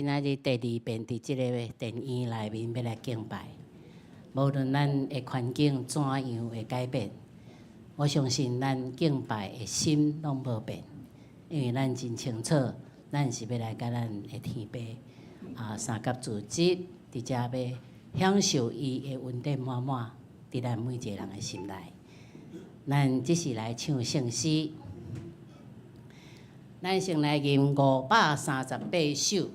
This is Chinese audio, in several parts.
今仔日第二遍伫即个电影内面要来敬拜，无论咱的环境怎样会改变，我相信咱敬拜的心拢无变，因为咱真清楚，咱是要来甲咱的天父三甲主旨，伫遮要享受伊的恩典满满，伫咱每一个人的心内。咱即是来唱圣诗，咱先来吟538首。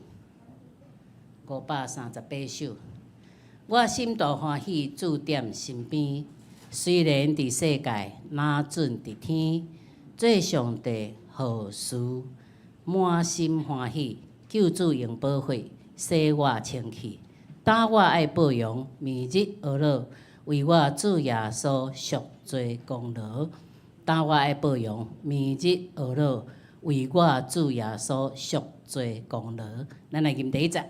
538首，我心大欢喜，主踮身边。虽然伫世界，若准伫天，做上帝好事，满心欢喜。救主用宝血洗我清气，打我爱保养，暝日噩扰，为我主耶稣赎罪功劳。打我爱保养，暝日噩扰，为我主耶稣赎罪功劳。咱来吟第一节。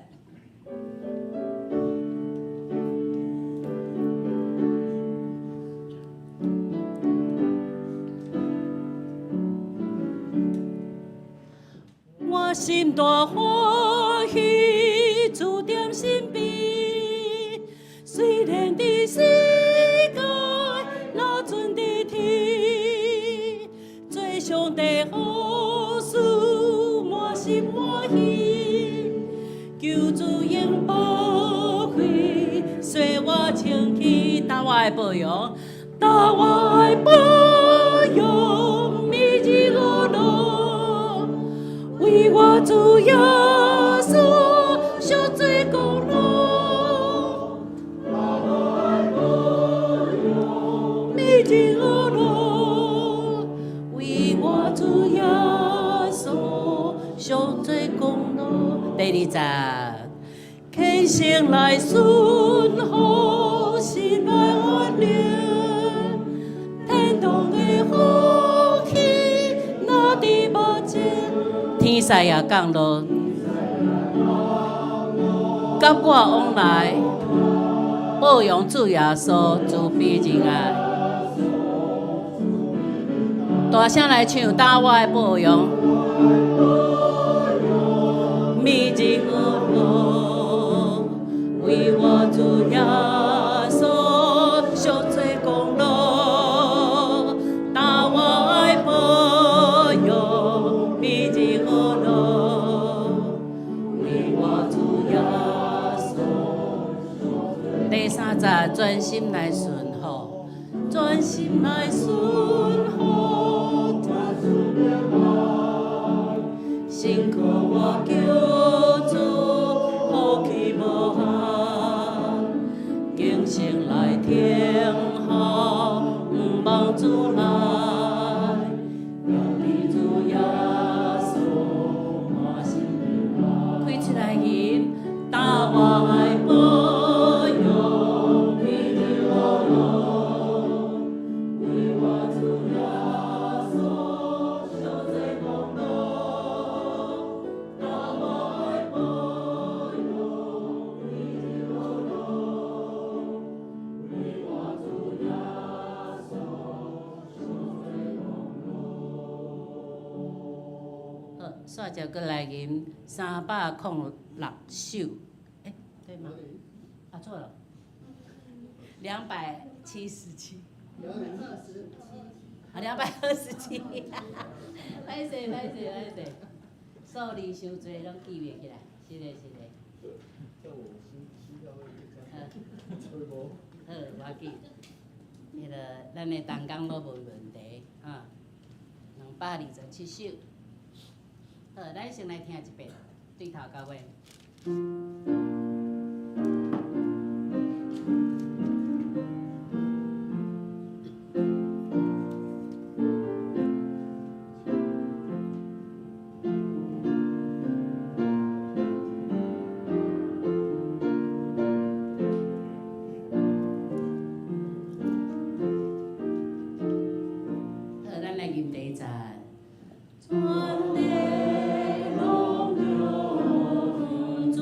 我心大欢喜，主踮身边。虽然伫世界，若准伫天，做上帝好事，满心欢喜。救主用宝血洗我清气，打我的保养，打我的保养，暝日噩扰。为我主耶稣赎罪功劳，暝日噩扰，为我主耶稣赎罪功劳。第二节，虔诚来顺服，心来安宁，天堂的福气若伫目前。天使也降落，甲我往来，保养主耶稣慈悲仁爱。大声来唱，打我的保养，暝日噩扰，为我主耶稣赎罪功劳，打我的保养，暝日噩扰，为我主耶稣。第三节，专心来顺服，专心来顺服，辛苦我救主，福气无限，敬诚来听候，毋忘主来，愿你主耶稣满心开出来吟，打我的保养，暝日噩扰，为我主耶稣赎罪功劳，打我的保养，暝日噩扰，为我主耶稣赎罪功劳。好，煞接过来吟306首，对吗？错了，277。227，歹势，数字伤济，拢记袂起来。是的。好，我记。迄个，咱的同工都无问题227首。好，咱先来听一遍，对头到尾。全地荣耀主。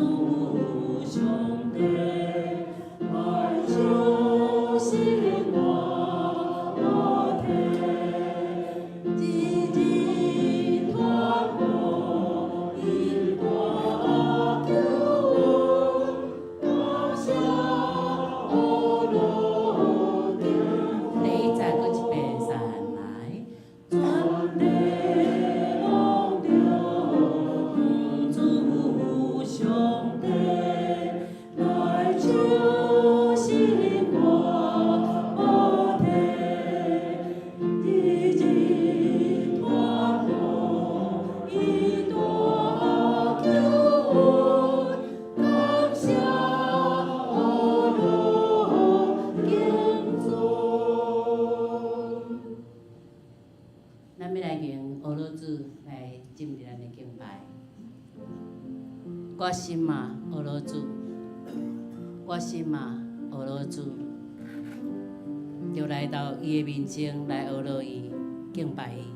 心嘛，俄罗主，我心嘛，俄罗主，就来到伊的面前来俄罗伊敬拜伊。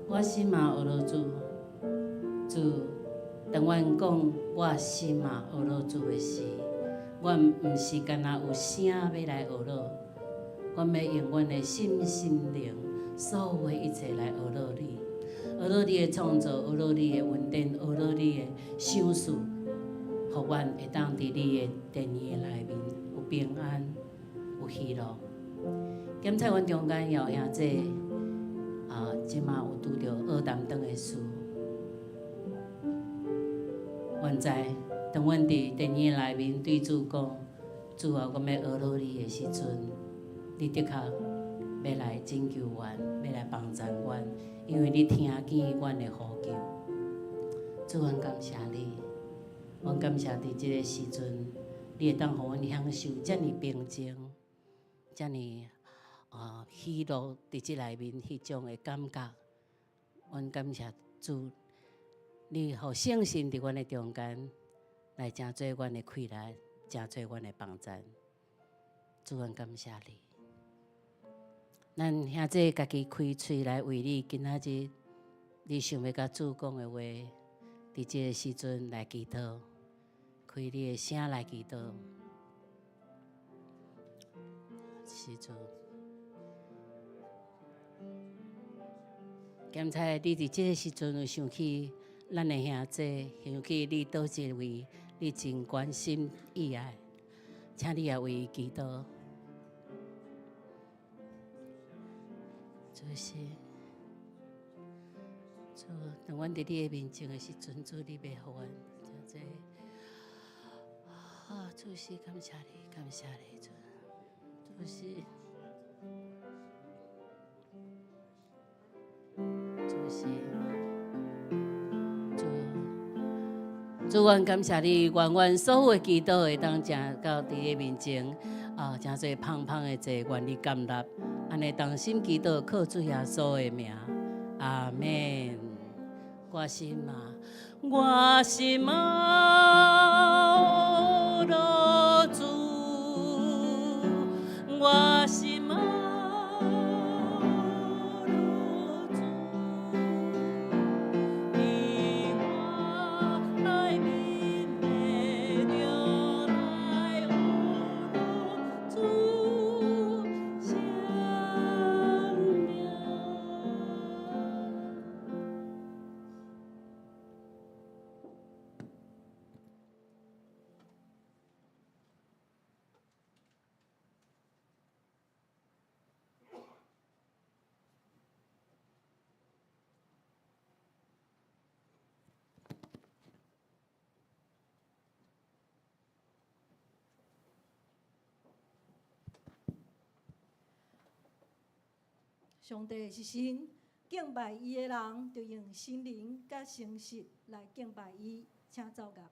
我心嘛俄罗主，主，当阮讲我心嘛俄罗主的时，阮毋是干那有声要来俄罗，阮要用阮的心、心灵，所有的一切来俄罗你，俄罗你的创造，俄罗你的稳定，俄罗你的想事，互阮会当伫你的殿宇内面有平安，有喜乐。检测阮中间有兄弟。即马有拄着学谈长的事，阮知，当阮伫电影内面对主讲，主啊，阮要学罗你的时阵，你的确要来拯救阮，要来帮助阮，因为你听见阮的呼救。主，阮感谢你，阮感谢伫即个时阵，你会当互阮享受遮尔平静，遮尔。喜乐伫即内面迄种的感觉，阮感谢主，你互圣神伫阮的中间，来成做阮的快乐，成做阮的帮助。主，阮感谢你。咱兄弟家己开喙来为你今仔日，你想要甲主讲的话，伫即个时阵来祈祷，开你的声来祈祷。是主。检查你伫即个时阵有想起咱的兄弟，想起你倒一位你真关心意爱，请你也为伊祈祷。主是，主，当阮伫你的面前的时阵，主你袂互阮真济。主是感谢你，感谢你，主，主是。主，阮感谢你，愿阮所有的祈祷会当正到伫你面前，真侪芳芳的祭，愿你甘纳，安尼同心祈祷，靠主耶稣的名，阿门。我心嘛，我心嘛，罗主，我心嘛。上帝是神，敬拜伊的人，就用心灵甲诚实来敬拜伊。请奏乐。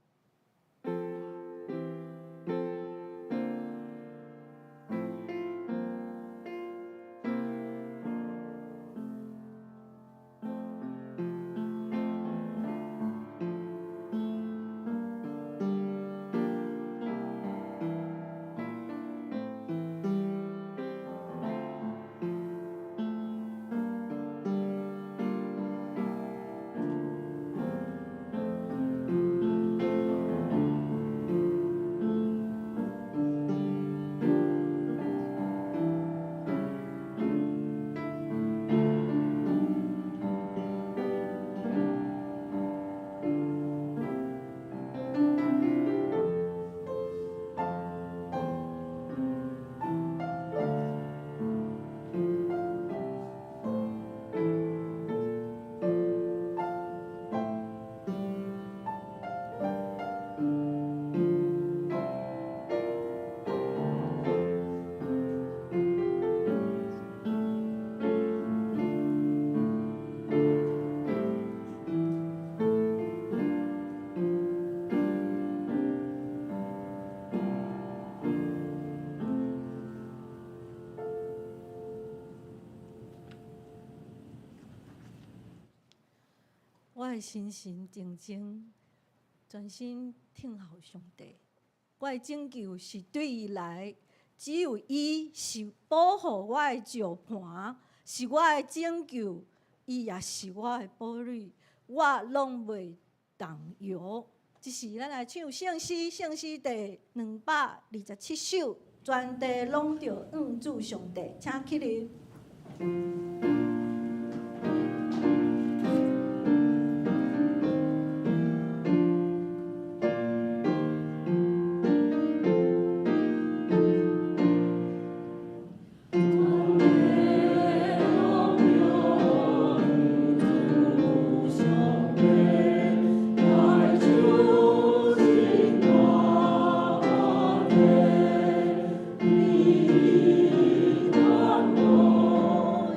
我的心神静静，全心听候上帝。我的拯救是对伊来，只有伊是保护我的石盘，是我的拯救，伊也是我的堡垒，我拢袂动摇。这是咱来唱圣诗，圣诗第227首，全地拢着恩主上帝，请起立。你看我。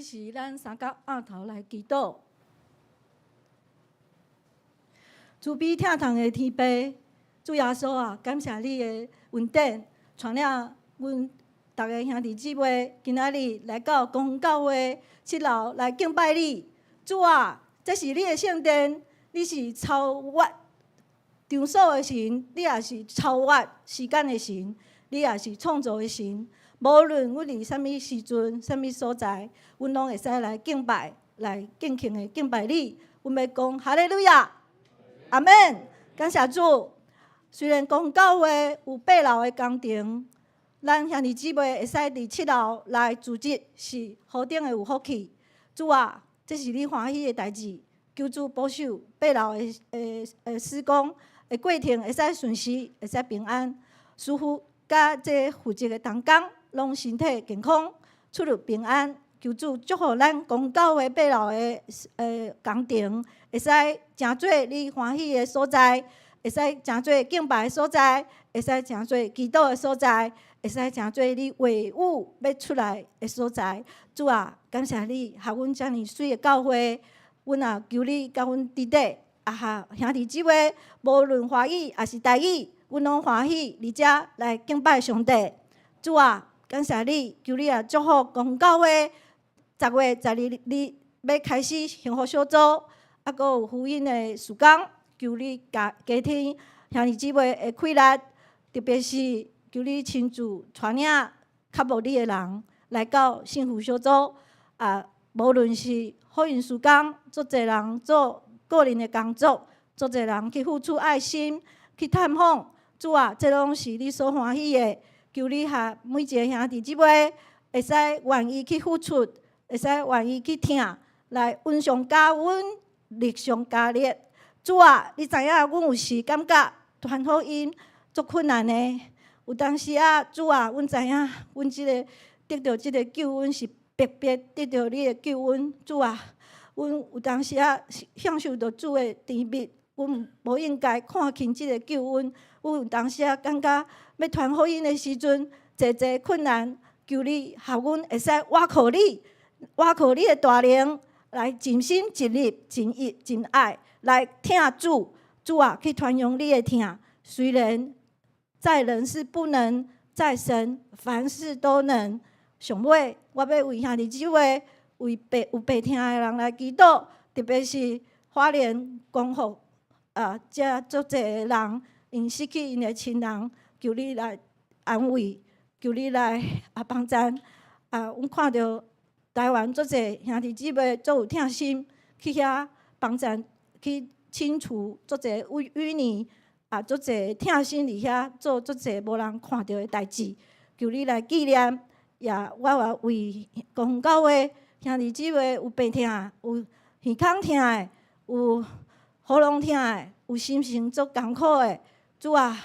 这是咱三角额头来祈祷。慈悲疼痛的天父，主耶稣啊，感谢你的恩典，传了阮逐个兄弟姊妹今仔日来到公园教会7楼来敬拜你。主啊，这是你的圣殿，你是超越场所的神，你也是超越时间的神，你也是创造的神。无论阮伫啥物时阵、啥物所在，阮拢会使来敬拜、来敬虔的敬拜你。阮要讲哈利路亚，阿门。感谢主。虽然公园教会有8楼的工程，咱兄弟姊妹会使伫7楼来组织，是何等的有福气。主啊，这是你欢喜的代志，求主保守8楼的施工的过程会使顺时，会使平安。师傅甲这负责的同工，拢身体健康，出入平安。求主祝福咱公教会8楼的工程，会使诚做你欢喜的所在，会使诚做敬拜的所在，会使诚做祈祷的所在，会使诚做你话语要出来的所在。主啊，感谢你，合阮遮尔水的教会，阮也求你甲阮弟弟兄弟姊妹，无论华语还是台语，阮拢欢喜伫遮来敬拜上帝。主啊，感谢你，求你也祝福公教会10月12日要开始幸福小组，还佫有福音的事工，求你加添兄弟姊妹的气力，特别是求你亲自带领较无你的人来到幸福小组。无论是福音事工，足侪人做个人的工作，足侪人去付出爱心，去探访。主啊，这拢是你所欢喜的。求你下每一个兄弟姊妹会使愿意去付出，会使愿意去听，来恩上加恩，力上加力。主啊，你知影，阮有时感觉传福音足困难的。有当时主啊，阮知影，阮得到即个救恩是白白得到你的救恩。主啊，阮有当时享受到主的甜蜜，阮无应该看轻即个救恩。阮有当时感觉要传福音的时阵，侪困难，求你合阮会使倚靠你的大能，来尽心尽力、尽意尽爱来听主。主啊，去传扬你的听。虽然在人是不能，在神凡事都能。上尾，我要为兄弟姊妹、为有白听的人来祈祷，特别是花莲光复遮足侪的人，因失去因的亲人，求你来安慰，求你来帮助。阮看到台湾足侪兄弟姊妹足有疼心，去遐帮助，去清除足侪淤泥，足侪疼心伫遐做足侪无人看到的代志。求你来纪念。我也为公教会兄弟姊妹有病痛、有耳孔痛的、有喉咙痛的、有心情足艰苦的。主啊，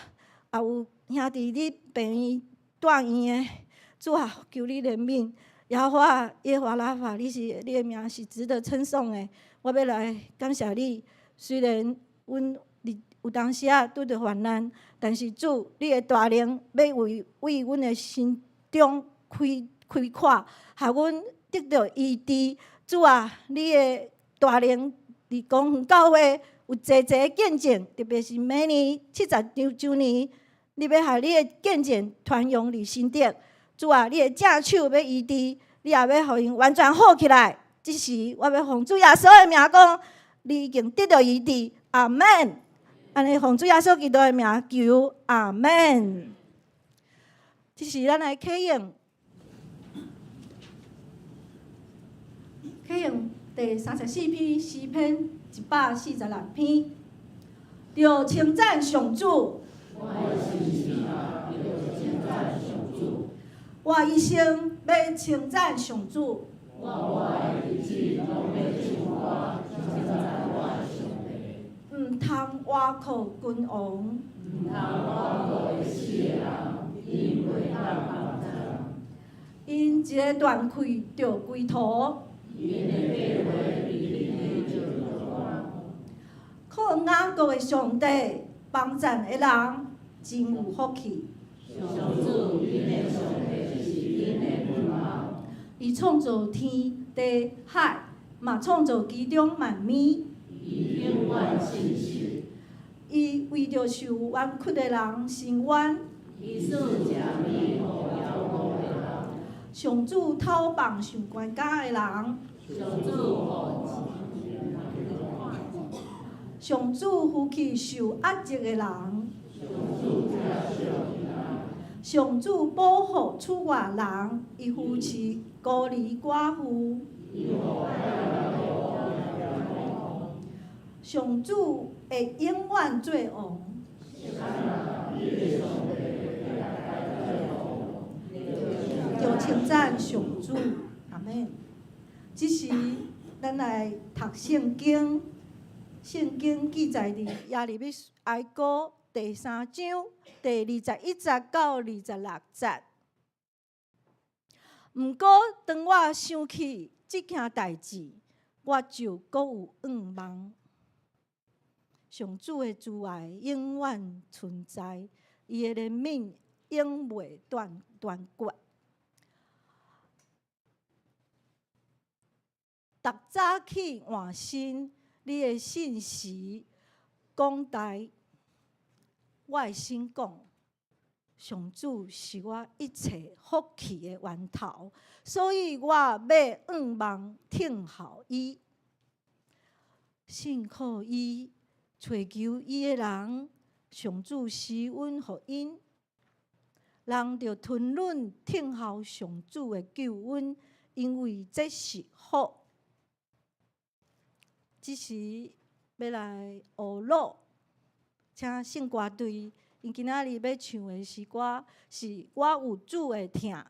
也有兄弟你病院住院的。主啊，求你怜悯。耶和华拉法，你的名是值得称颂的。我要来感谢你。虽然阮有当时拄着患难，但是主，你的大能要为阮的心中开阔，互阮得到医治。主啊，你的大能伫公园教会有济见证，特别是每年70周年，你要互你的见证传扬伫心顶。主啊，你的正手要医治，你也要互因完全好起来。这时我要奉主耶稣的名讲，你已经得到医治。阿门。安尼奉主耶稣基督的名求，阿门。这是咱来启用。启用第34篇诗篇146篇，要称赞上主。我一生要称赞上主。毋通倚靠君王。因一个断气就归途。靠雅各的上帝帮赞的人真有福气。伊创造天地、海，嘛创造其中万物。以永远信实，伊为着受冤屈的人伸冤，以赐食米予枵餓的人，上主讨放上悬家的人，上主互上主扶起受压迫的人，上主保护出外人，伊扶持孤儿寡妇。上主会永远做王，就称赞上主。阿门。这是咱来读圣经，圣经记载伫耶利米哀歌第3章第21节到26节。毋过，当我想起即件代志，我就阁有愿望。上主的慈爱永远存在，伊的怜悯永袂断绝。逐早起换新，你的信实广大。我的心讲，上主是我一切福气的源头，所以我要仰望听候伊，信靠伊，找求伊的人，上主施恩予因。人着吞忍听候上主的救恩，因为这是福。只是要来学乐，请圣歌队，因今仔日要唱的诗歌是我有主的疼。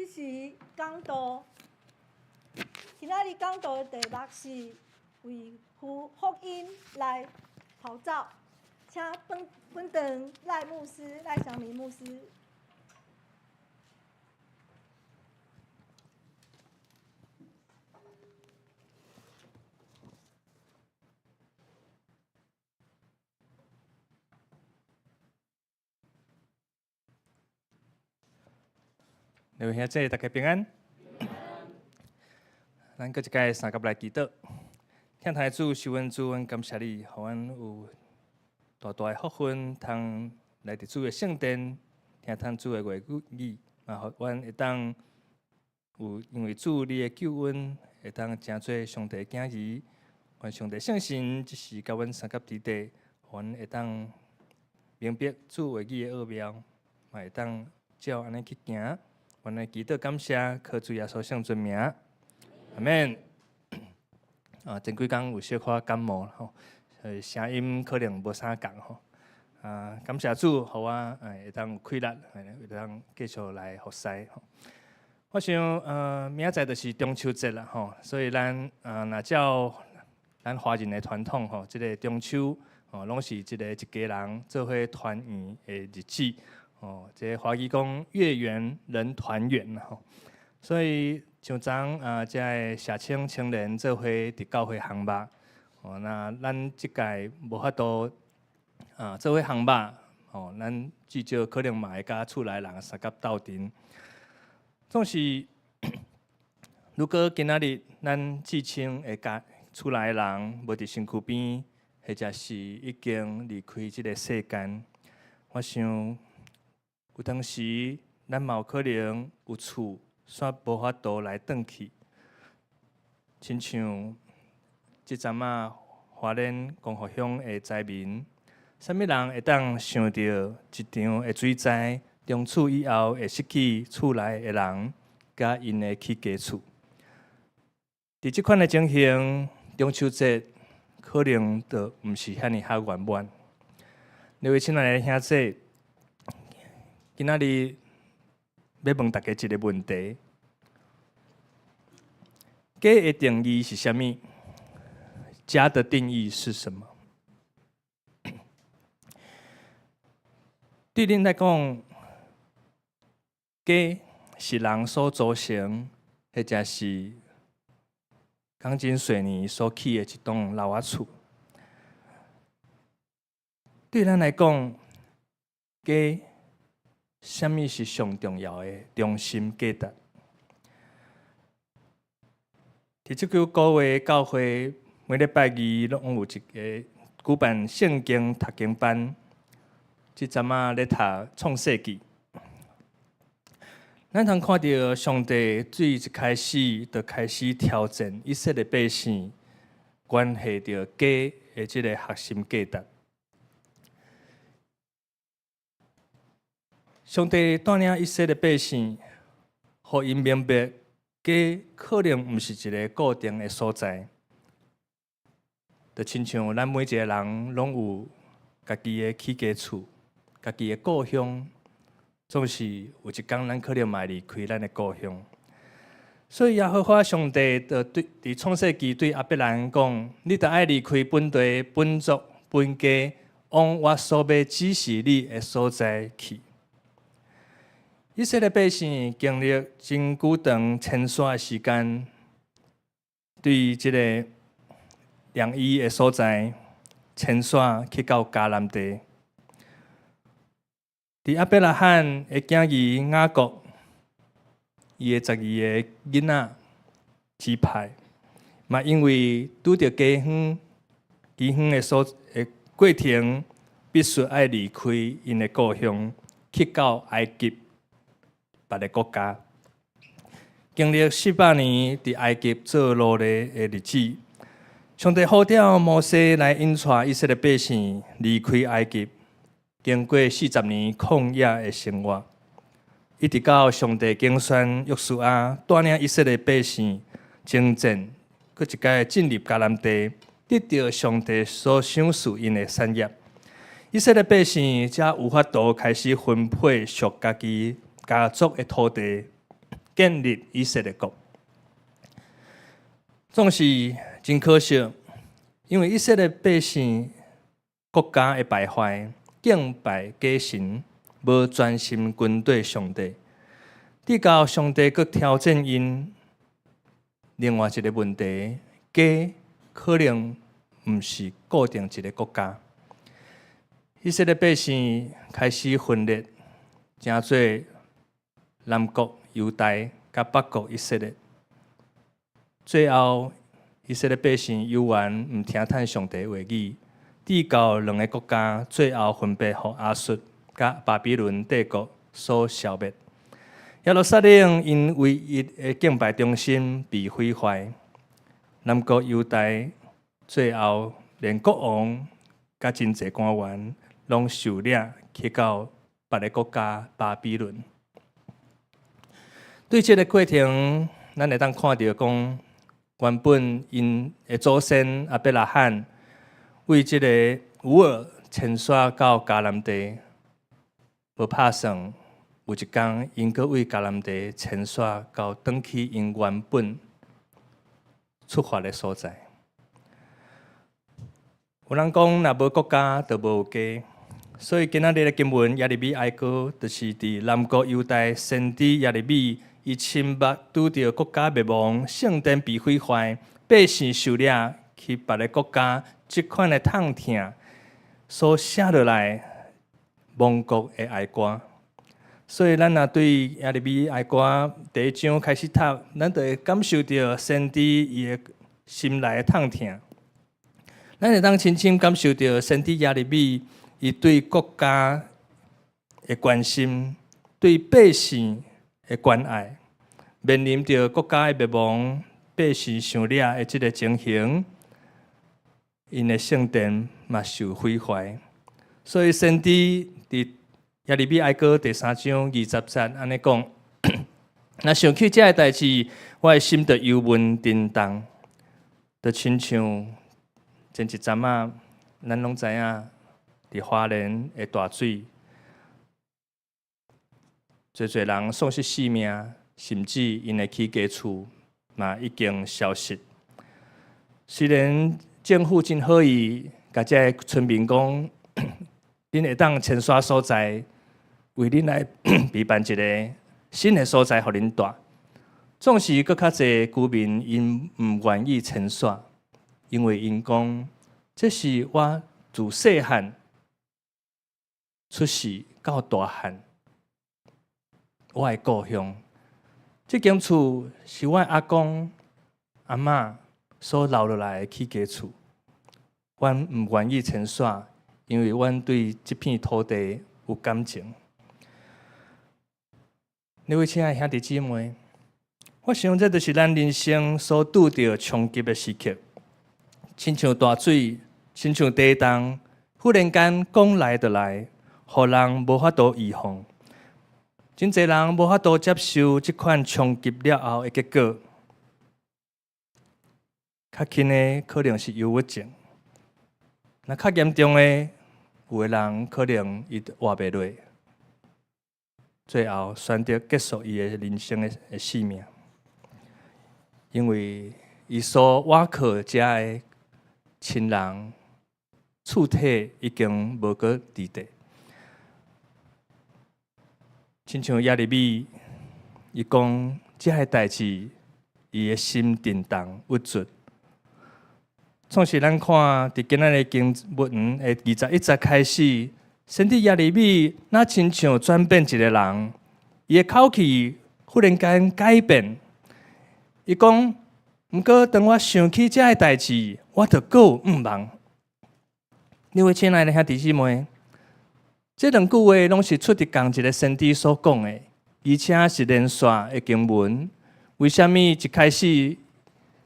这是讲道，今仔日讲道的题目是为福音来跑照，请本堂赖牧师赖祥明牧师。各位兄弟，大家平安。咱搁一届三甲来祈祷，听台主受恩主，阮感谢你，互阮有大大的福分，通来伫主的圣殿，听咱主的话语，嘛，互阮会当有因为主你的救恩，会当成做上帝的囝儿。愿上帝圣神，即时甲阮三甲之地，互阮会当明白主话语的奥妙，嘛会当照安尼去行。阮来祈祷感谢，靠主耶稣圣尊名，阿免。前几工有小可感冒吼，声音可能无啥共吼。感谢主，互我会当有气力，会当继续来服侍吼。我想明仔载就是中秋节啦吼，所以咱若照咱华人的传统吼，即个中秋吼，拢是一家人做伙团圆的日子。这个华语讲月圆人团圆吼，所以像昨这个社青青年做伙伫教会行吧，那咱即届无法度做伙行吧，咱至少可能嘛会甲厝内人三甲斗阵。总是如果今仔日咱至亲会甲厝内人无伫身躯边，或者是已经离开即个世间，我想。有当时，咱嘛有可能有厝煞无法度来转去，亲像即阵花莲光复乡的灾民，啥物人会当想到一场的水灾，从此以后会失去厝内的人，甲因的起家厝。伫即款的情形，中秋节可能就毋是遐尼较圆满。各位亲爱的兄弟。今仔日要问大家一个问题：家的定义是啥物？家的定义是什么？对恁来讲，家是人所组成，或者是钢筋水泥所起的一栋老厝。对咱来讲，家什么是上重要的中心价值？伫即个古月教会每礼拜二拢有一个举办圣经读经班，即阵咧读创世纪。咱通看到上帝最一开始就开始挑战以色列百姓，关系到家的即个核心价值。上帝带领以色列百姓，互因明白，家可能毋是一个固定的所在。就亲像咱每一个人拢有家己的起家厝、家己的故乡，总是有一天咱可能嘛会离开咱的故乡。所以耶和华上帝就伫创世纪对亚伯兰讲：你着爱离开本地、本族、本家，往我所要指示你的所在去。以色列百姓经历真久长迁徙的时间，对即个良医的所在迁徙去到迦南地。伫亚伯拉罕的囝儿雅各，伊的12个囡仔支派，嘛因为拄着饥荒的过程，必须爱离开因的故乡，去到埃及。别个国家经历400年伫埃及做奴隶的日子，上帝呼召摩西来引带以色列百姓离开埃及，经过40年旷野的生活，一直到上帝拣选约书亚带领以色列百姓征战，搁一届进入迦南地，得到上帝所赏赐因的产业。以色列百姓才有法度开始分配属家己家族的土地，建立以色列国。总是真可惜，因为以色列百姓国家的败坏，敬拜假神，无专心军队上帝，直到上帝佮挑战因。另外一个问题，假可能毋是固定一个国家。以色列百姓开始分裂，成做南国犹大甲北国以色列。最后，以色列百姓犹原毋听叹上帝话语，直到两个国家最后分别互亚述甲巴比伦帝国所消灭。耶路撒冷因唯一的敬拜中心被毁坏，南国犹大最后连国王甲真侪官员拢受掠去到别个国家巴比伦。对这个过程，咱会当看到讲，原本因的祖先亚伯拉罕为这个乌尔迁徙到迦南地，无拍算有一天因阁为迦南地迁徙到转去因原本出发的所在。有人讲，若无国家，就无有家。所以今仔日的经文耶利米哀歌，就是伫南国犹大先知耶利米，伊亲目拄着国家灭亡、圣殿被毁坏、百姓受掠去别个国家，即款的痛痛所写落来亡国的哀歌。所以，咱若对耶利米哀歌第一章开始读，咱就会感受到先知伊的心内的痛痛。咱会当深深感受到先知耶利米伊对国家的关心，对百姓的关爱，面临着国家的灭亡、百姓受掠的这个情形，因的圣殿嘛受毁坏。所以，先知伫耶利米哀歌第3章20节安尼讲：若想起这个代志，我的心就忧闷震动，就亲像前一阵仔，咱拢知影，伫花莲的大水，侪人丧失性命，甚至因的起家厝嘛已经消失。虽然政府真好意，甲这个村民讲，恁会当迁徙所在，为恁来备办一个新的所在，互恁住。总是搁较侪居民因毋愿意迁徙。因为因讲，这是我自细汉出世到大汉，我的故乡。这间厝是我阿公阿嬷所留落来的起家厝。阮毋愿意迁徙，因为阮对这片土地有感情。各位亲爱的兄弟姊妹，我想这就是咱人生所拄到冲击的时刻。亲像大水，亲像地动，忽然间讲来就来，互人无法度预防。真侪人无法度接受这款冲击了后的结果。较轻的可能是忧郁症，那较严重的，有的人可能伊活袂落，最后选择结束伊的人生的生命，因为伊所倚靠遮的亲人、厝体已经无搁伫地。亲像耶利米，伊讲这个代志，伊的心震动郁卒。创是咱看伫今仔日经文的21节开始，先知耶利米那亲像转变一个人，伊的口气忽然间改变。伊讲。毋过，当我想起这个代志，我就搁有毋茫。各位亲爱的兄弟姊妹，这两句话拢是出自同一个先知所讲的，而且是连续的经文。为什么一开始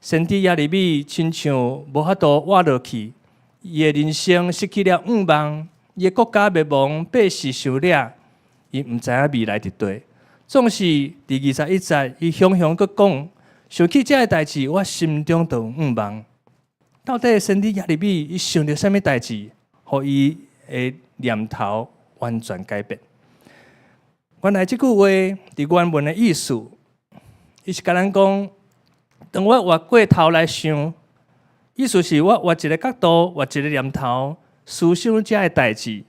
先知耶利米亲像无法度活落去？伊的人生失去了毋茫，伊的国家灭亡，百姓受掠，伊毋知影未来伫倒。总是第21节，伊雄雄搁讲。想起这个代志，我心中就毋茫。到底先知耶利米伊想到什么代志，互伊的念头完全改变？原来这句话伫原文的意思，伊是甲咱讲，当我活过头来想，意思是我活一个角度，活一个念头，思想遮个代志，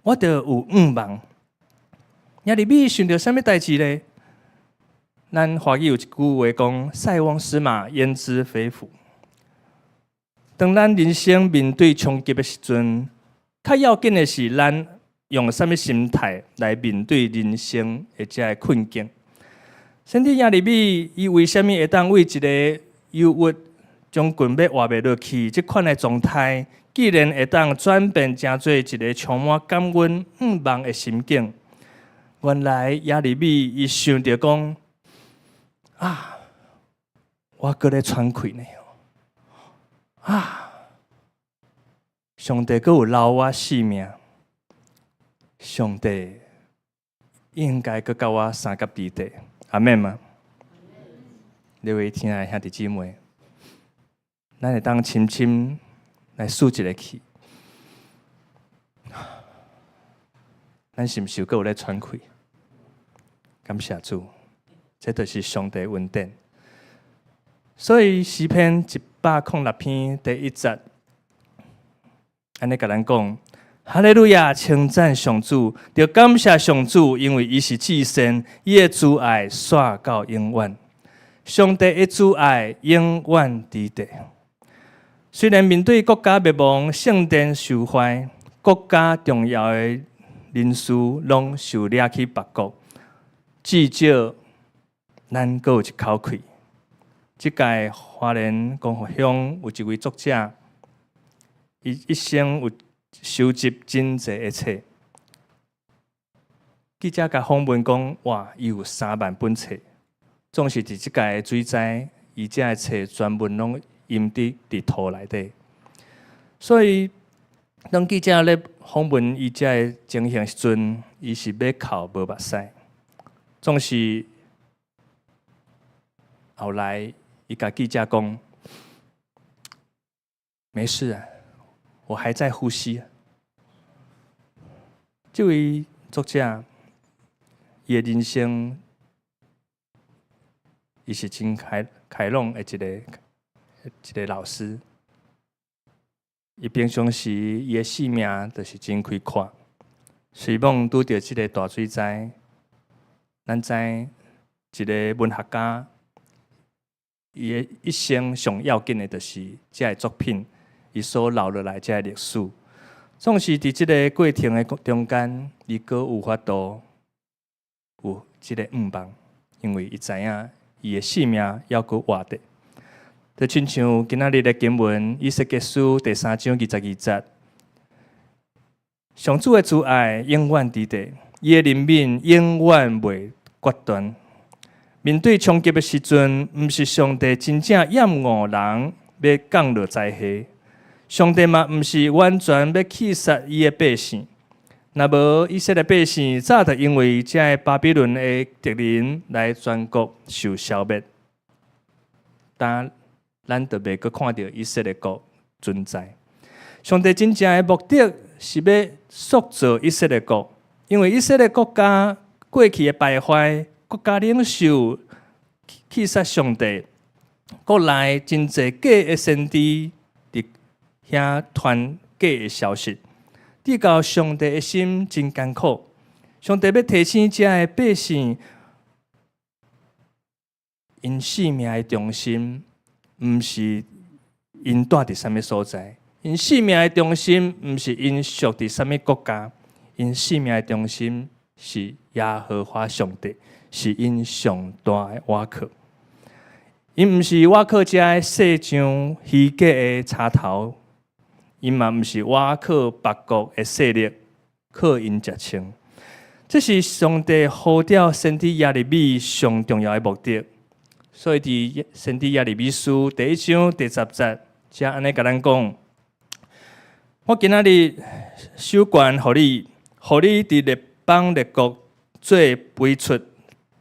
我就有望。亚利米想到啥物代志呢？咱华语有一句话讲：“塞翁失马，焉知非福。”当咱人生面对冲击的时阵，较要紧的是咱用啥物心态来面对人生的遮个困境。圣经亚利米，伊为虾米会当为一个忧郁、将棍要活袂落去即款的状态，既然会当转变成做一个充满感恩、望的心境？原来亚利米伊想着讲啊，我搁咧喘气呢，上帝搁有留我性命，上帝应该搁甲我三甲地地，阿免吗？各位亲爱的兄弟姊妹，咱会当深深来数一个气，咱是毋是搁有咧喘气？感谢主，这就是上帝恩典。所以诗篇106篇第1节，安尼甲咱讲：哈利路亚，称赞上主，着感谢上主，因为伊是至善，伊的慈爱续到永远。上帝的慈爱永远伫地。虽然面对国家灭亡、圣殿受坏，国家重要的人事拢受掠去别国。至少，咱阁有一口气。即届花莲光复乡有一位作者，伊一生有收集真侪的册。记者甲访问讲，哇，伊有3万本册，总是伫即届的水灾，伊遮的册全部拢淹伫土内底。所以，当记者咧访问伊遮的情形时阵，伊是要哭无目屎。总是后来，伊甲记者讲：“没事啊，我还在呼吸。”这位作者，伊的人生，伊是真开朗的一个老师。伊平常时伊的性命就是真开阔，随梦拄着即个大水灾。咱知一个文学家，伊的一生上要紧的，就是这个作品，伊所留落来这个历史。总是伫即个过程的中间，伊阁有法度有即个望，因为伊知影伊的性命要阁活着。就亲像今仔日的经文，以西结书第3章22节，上主的慈爱永远伫地。伊的怜悯永远袂决断。面对冲击的时阵，毋是上帝真正厌恶人要降落灾祸，上帝嘛毋是完全要气杀伊的百姓。若无以色列百姓早就因为这个巴比伦的敌人来全国受消灭，但咱就袂阁看到以色列国存在。上帝真正的目的是要塑造以色列国。因为以色列国家过去的败坏，国家领袖气杀上帝，国内真侪假的先知伫遐传假的消息，致到上帝的心真艰苦。上帝要提醒这的百姓，因性命的中心，毋是因住伫什么所在；因性命的中心，毋是因属伫什么国家。因生命的中心是耶和华上帝，是因上大的瓦靠。因毋是瓦靠遮的世上虚假的插头，因嘛毋是瓦靠别国的势力，靠因食穿。这是上帝呼召先知亚利米上重要的目的。所以伫先知亚利米书第1章第10节，遮安尼甲咱讲：我今仔日手关互你。互你伫列邦列国做飞出、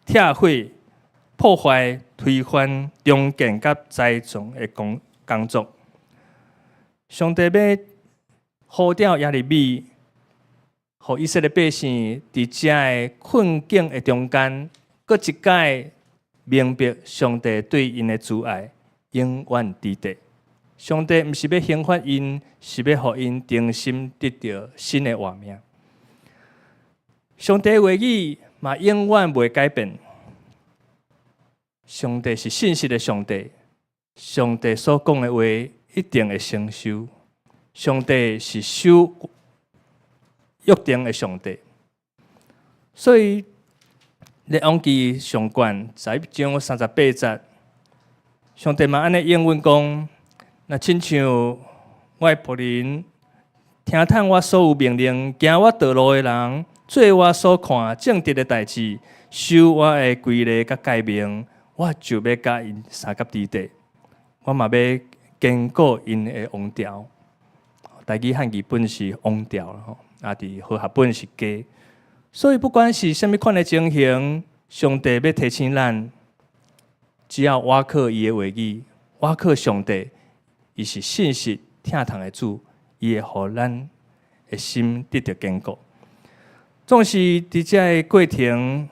拆毁、破坏、推翻、重建甲栽种的工作。上帝要呼召亚利米，互以色列百姓伫遮的困境的中间，搁一摆明白上帝对因的慈爱永远伫地。上帝毋是要刑罚因，是要互因重新得到新的活命。上帝的话语嘛永远袂改变。上帝是信实的上帝，上帝所讲的话一定会成就。上帝是守约定的上帝，所以列王记上卷11章38节，上帝嘛安尼应允讲：那亲像我的仆人听从我所有命令，行我道路的人，做我所看正直的代志，守我的规例甲诫命，我就要甲因三甲伫地。我嘛要坚固因的王朝。台语汉语本是王朝吼，啊，伫和合本是家。所以不管是甚物款的情形，上帝要提醒咱，只要倚靠伊的话语，倚靠上帝，伊是信实听从的主，伊会互咱的心得到坚固。总是伫遮个过程，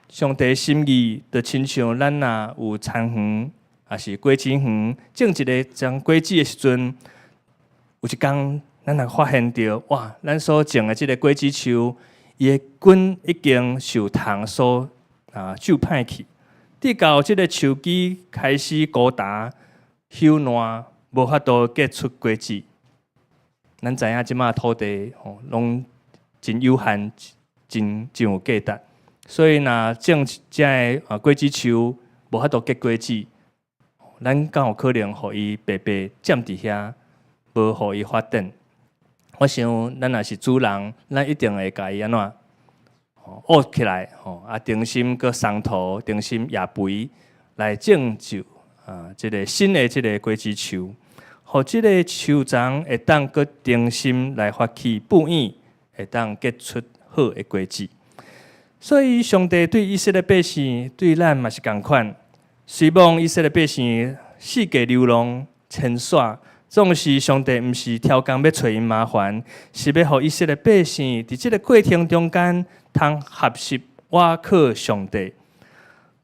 上帝的心意就亲像咱若有田园，也是果子园，种一个种果子的时阵，有一天咱若发现到，哇，咱所种的即个果子树，伊的根已经受虫所蛀歹去，直到即个树枝开始高大、朽烂，无法度结出果子。咱知影即马土地拢真有限，真有价值，所以若种遮个果子树无法度结果子，咱敢有可能互伊白白占伫遐，无互伊发展？我想，咱若是主人，咱一定会甲伊安怎学起来，定心搁松土，定心野肥来种就即个新的即个果子树，互即个树丛会当搁定心来发起布影，会当结出好的果子。所以，上帝对以色列百姓，对咱嘛是共款。虽望以色列百姓四界流浪迁徙。总是上帝毋是挑工要找因麻烦，是要互以色列百姓伫即个过程中间，通合适倚靠上帝。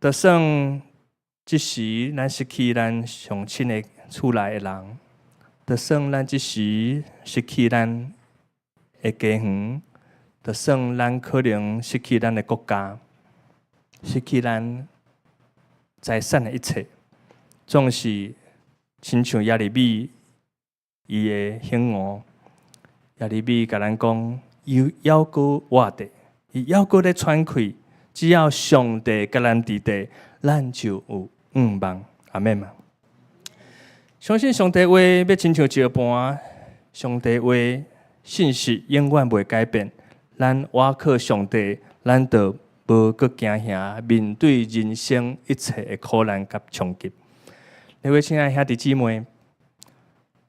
就算即时咱失去咱上亲的厝内的人，就算咱即时失去咱的家园，就算咱可能失去咱的国家，失去咱财产的一切，总是亲像耶利米。伊的兴wol，耶利米甲咱讲，伊犹阁活地，伊犹阁咧喘气。只要上帝甲咱伫地，咱就有望。阿们嘛。相信上帝话要亲像石盘，上帝话信息永远袂改变。咱倚靠上帝，咱就无阁惊吓面对人生一切的苦难甲冲击。各位亲爱兄弟姊妹。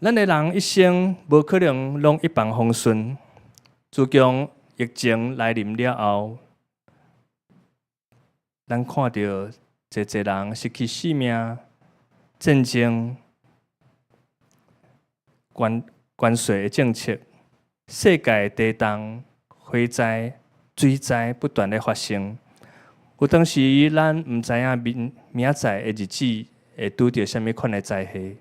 咱的人一生无可能拢一帆风顺。自从疫情来临了后，咱看到侪人失去性命、战争、关税的政策、世界地动、火灾、水灾不断的发生。有当时咱毋知影明仔载的日子会拄到什么款的灾害。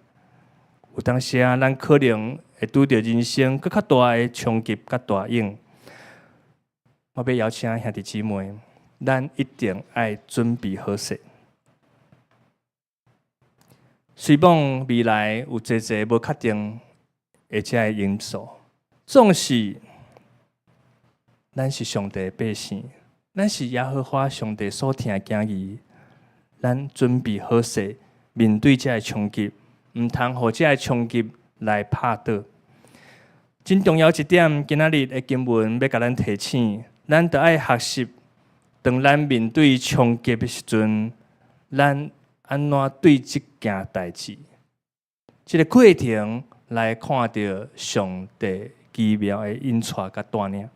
有当时咱可能会拄到人生更较大的冲击、甲大影。我要邀请兄弟姊妹，咱一定要准备好势。虽望未来有侪无确定而且的因素，总是咱是上帝的百姓，咱是耶和华上帝所听讲义，咱准备好势面对这个冲击。毋通互这个冲击来拍倒。真重要一点，今仔日的经文要甲咱提醒，咱得爱学习，当咱面对冲击的时阵，咱安怎对这件代志，这个过程来看到上帝奇妙的引带甲带领。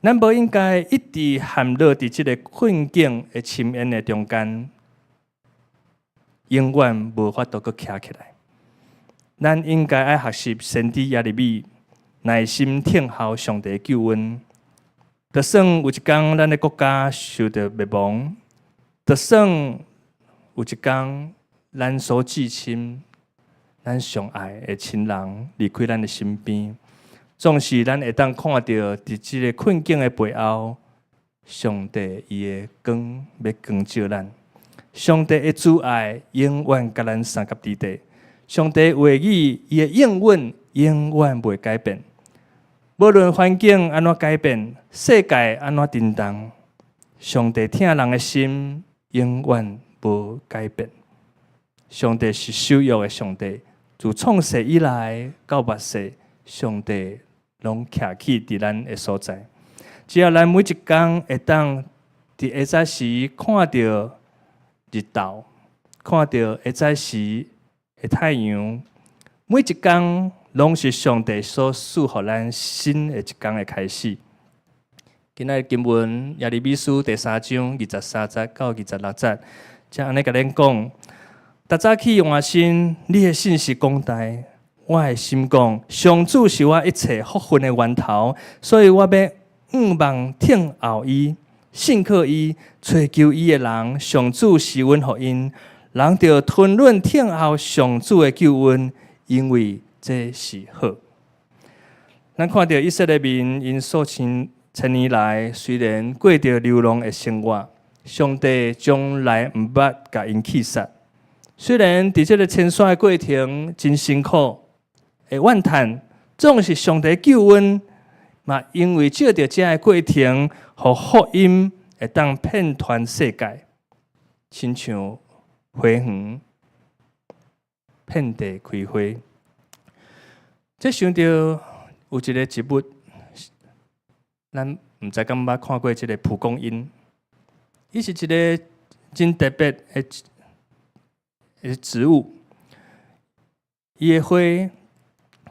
咱无应该一直陷落伫这个困境的深渊的中间。永远无法度阁徛起来。咱应该爱学习先知耶利米，耐心听候上帝救恩。就算有一天咱的国家受到灭亡，就算有一天咱所至亲、咱上爱的亲人离开咱的身边，总是咱会当看到，伫即个困境的背后，上帝伊的光要光照咱。上帝的主爱永远甲咱三甲伫地。上帝话语伊的应允永远袂改变。无论环境安怎改变，世界安怎震动，上帝疼人的心永远无改变。上帝是守约的上帝，自创世以来到末世，上帝拢徛起伫咱的所在。只要咱每一天会当伫下早时看到日头，看到下早时的太阳，每一天拢是上帝所赐予咱新的一天的开始。今仔经文耶利米书第3章23节到26节，才安尼甲咱讲：逐早起换新，你的信是广大。我的心讲，上主是我一切福分的源头，所以我要望听候伊，信靠伊，追求伊的人，上主是阮福音。人着吞忍听候上主的救恩，因为这是好。咱看到以色列民因数千年来，虽然过着流浪的生活，上帝从来毋捌甲因弃杀。虽然伫这个迁徙的过程真辛苦，会怨叹，总是上帝救恩，嘛因为借着这个过程，互福音会当遍传世界，亲像花园遍地开花。这想到有一个植物，咱毋知敢捌看过这个蒲公英，伊是一个真特别的植物，伊的花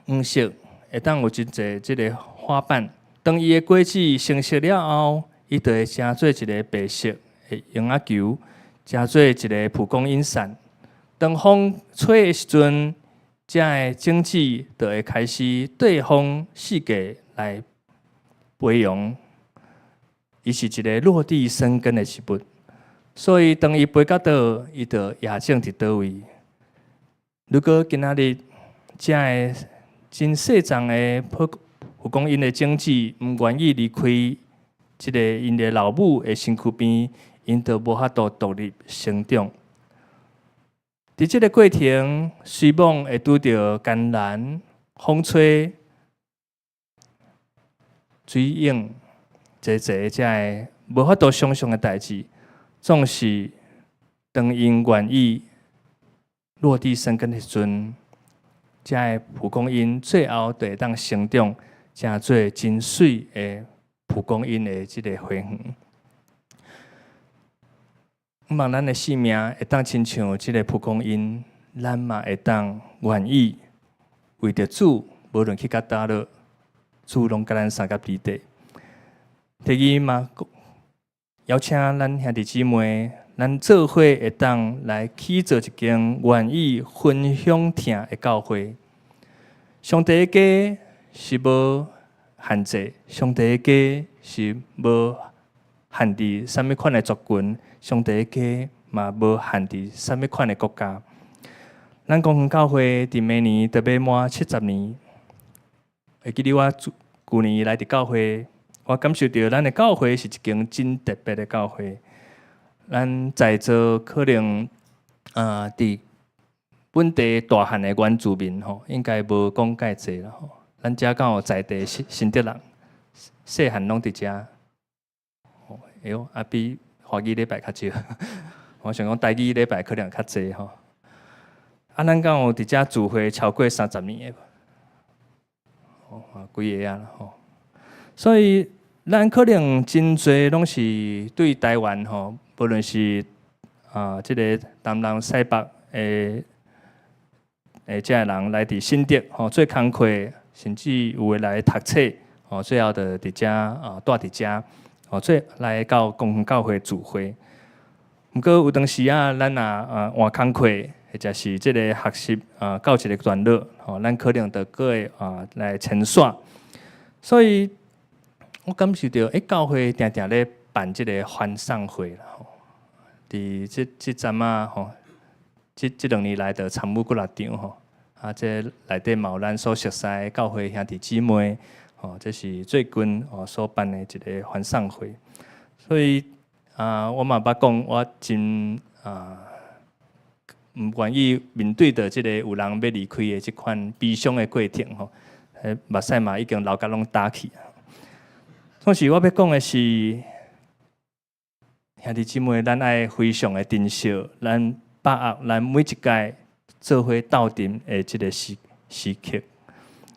黄色，会当有真侪即个花瓣。当伊的果子成熟了后，伊就会成做一个白色的婴仔球，成做一个蒲公英伞。当风吹的时阵，这个种子就会开始对风四界来培养。伊是一个落地生根的植物，所以当伊飞到倒，伊就野种伫倒位。如果今仔日这个真细丛的蒲公英的种子毋愿意离开即个因的老母的身躯边，因就无法度独立生长。伫即个过程，虽猛会拄着艰难、风吹、水影，这个无法度想象的代志，总是当因愿意落地生根的时阵，这个蒲公英最后就会当生长，成做真水的蒲公英的即个花园。望咱的性命会当亲像即个蒲公英，咱嘛会当愿意为着主，无论去到倒落，主拢甲咱三甲伫地。第二嘛，邀请咱兄弟姊妹，咱做伙会当来起做一间愿意分享疼的教会。上帝的家是无限制，上帝的家是无限制什么款的族群，上帝的家嘛无限制什么款的国家。咱公园教会伫明年就要满70年，会记得我旧年来伫教会，我感受到咱的教会是一间真特别的教会。咱在座可能伫本地大汉的原住民吼，应该无讲介济啦吼。咱遮敢有在地新德人，细汉拢伫遮。哎呦，比华语礼拜较少。我想讲台语礼拜可能较济吼。咱敢有伫遮聚会超过30年的？几个啊吼。所以咱可能真侪拢是对台湾吼，无论是即个东南西北遮个人来伫新德吼做工课，甚至有诶来读册吼，最后就伫遮住伫遮吼，做来到公园教会聚会。毋过有当时咱换工课，或者是即个学习到一个段落吼，咱可能就过会来迁徙。所以我感受到，教会定定咧办即个欢送会啦吼。伫伫即阵啊吼，即2年来的参与几6场吼，这内底嘛有咱所熟悉的教会兄弟姊妹，这是最近所办的一个欢送会，所以我嘛捌讲，我真唔愿意面对着即个有人要离开的即款悲伤的过程吼，目屎嘛已经流甲拢打去。总是我要讲的是，兄弟姊妹，咱爱非常的珍惜咱把握咱每一届做伙斗阵的即个时刻，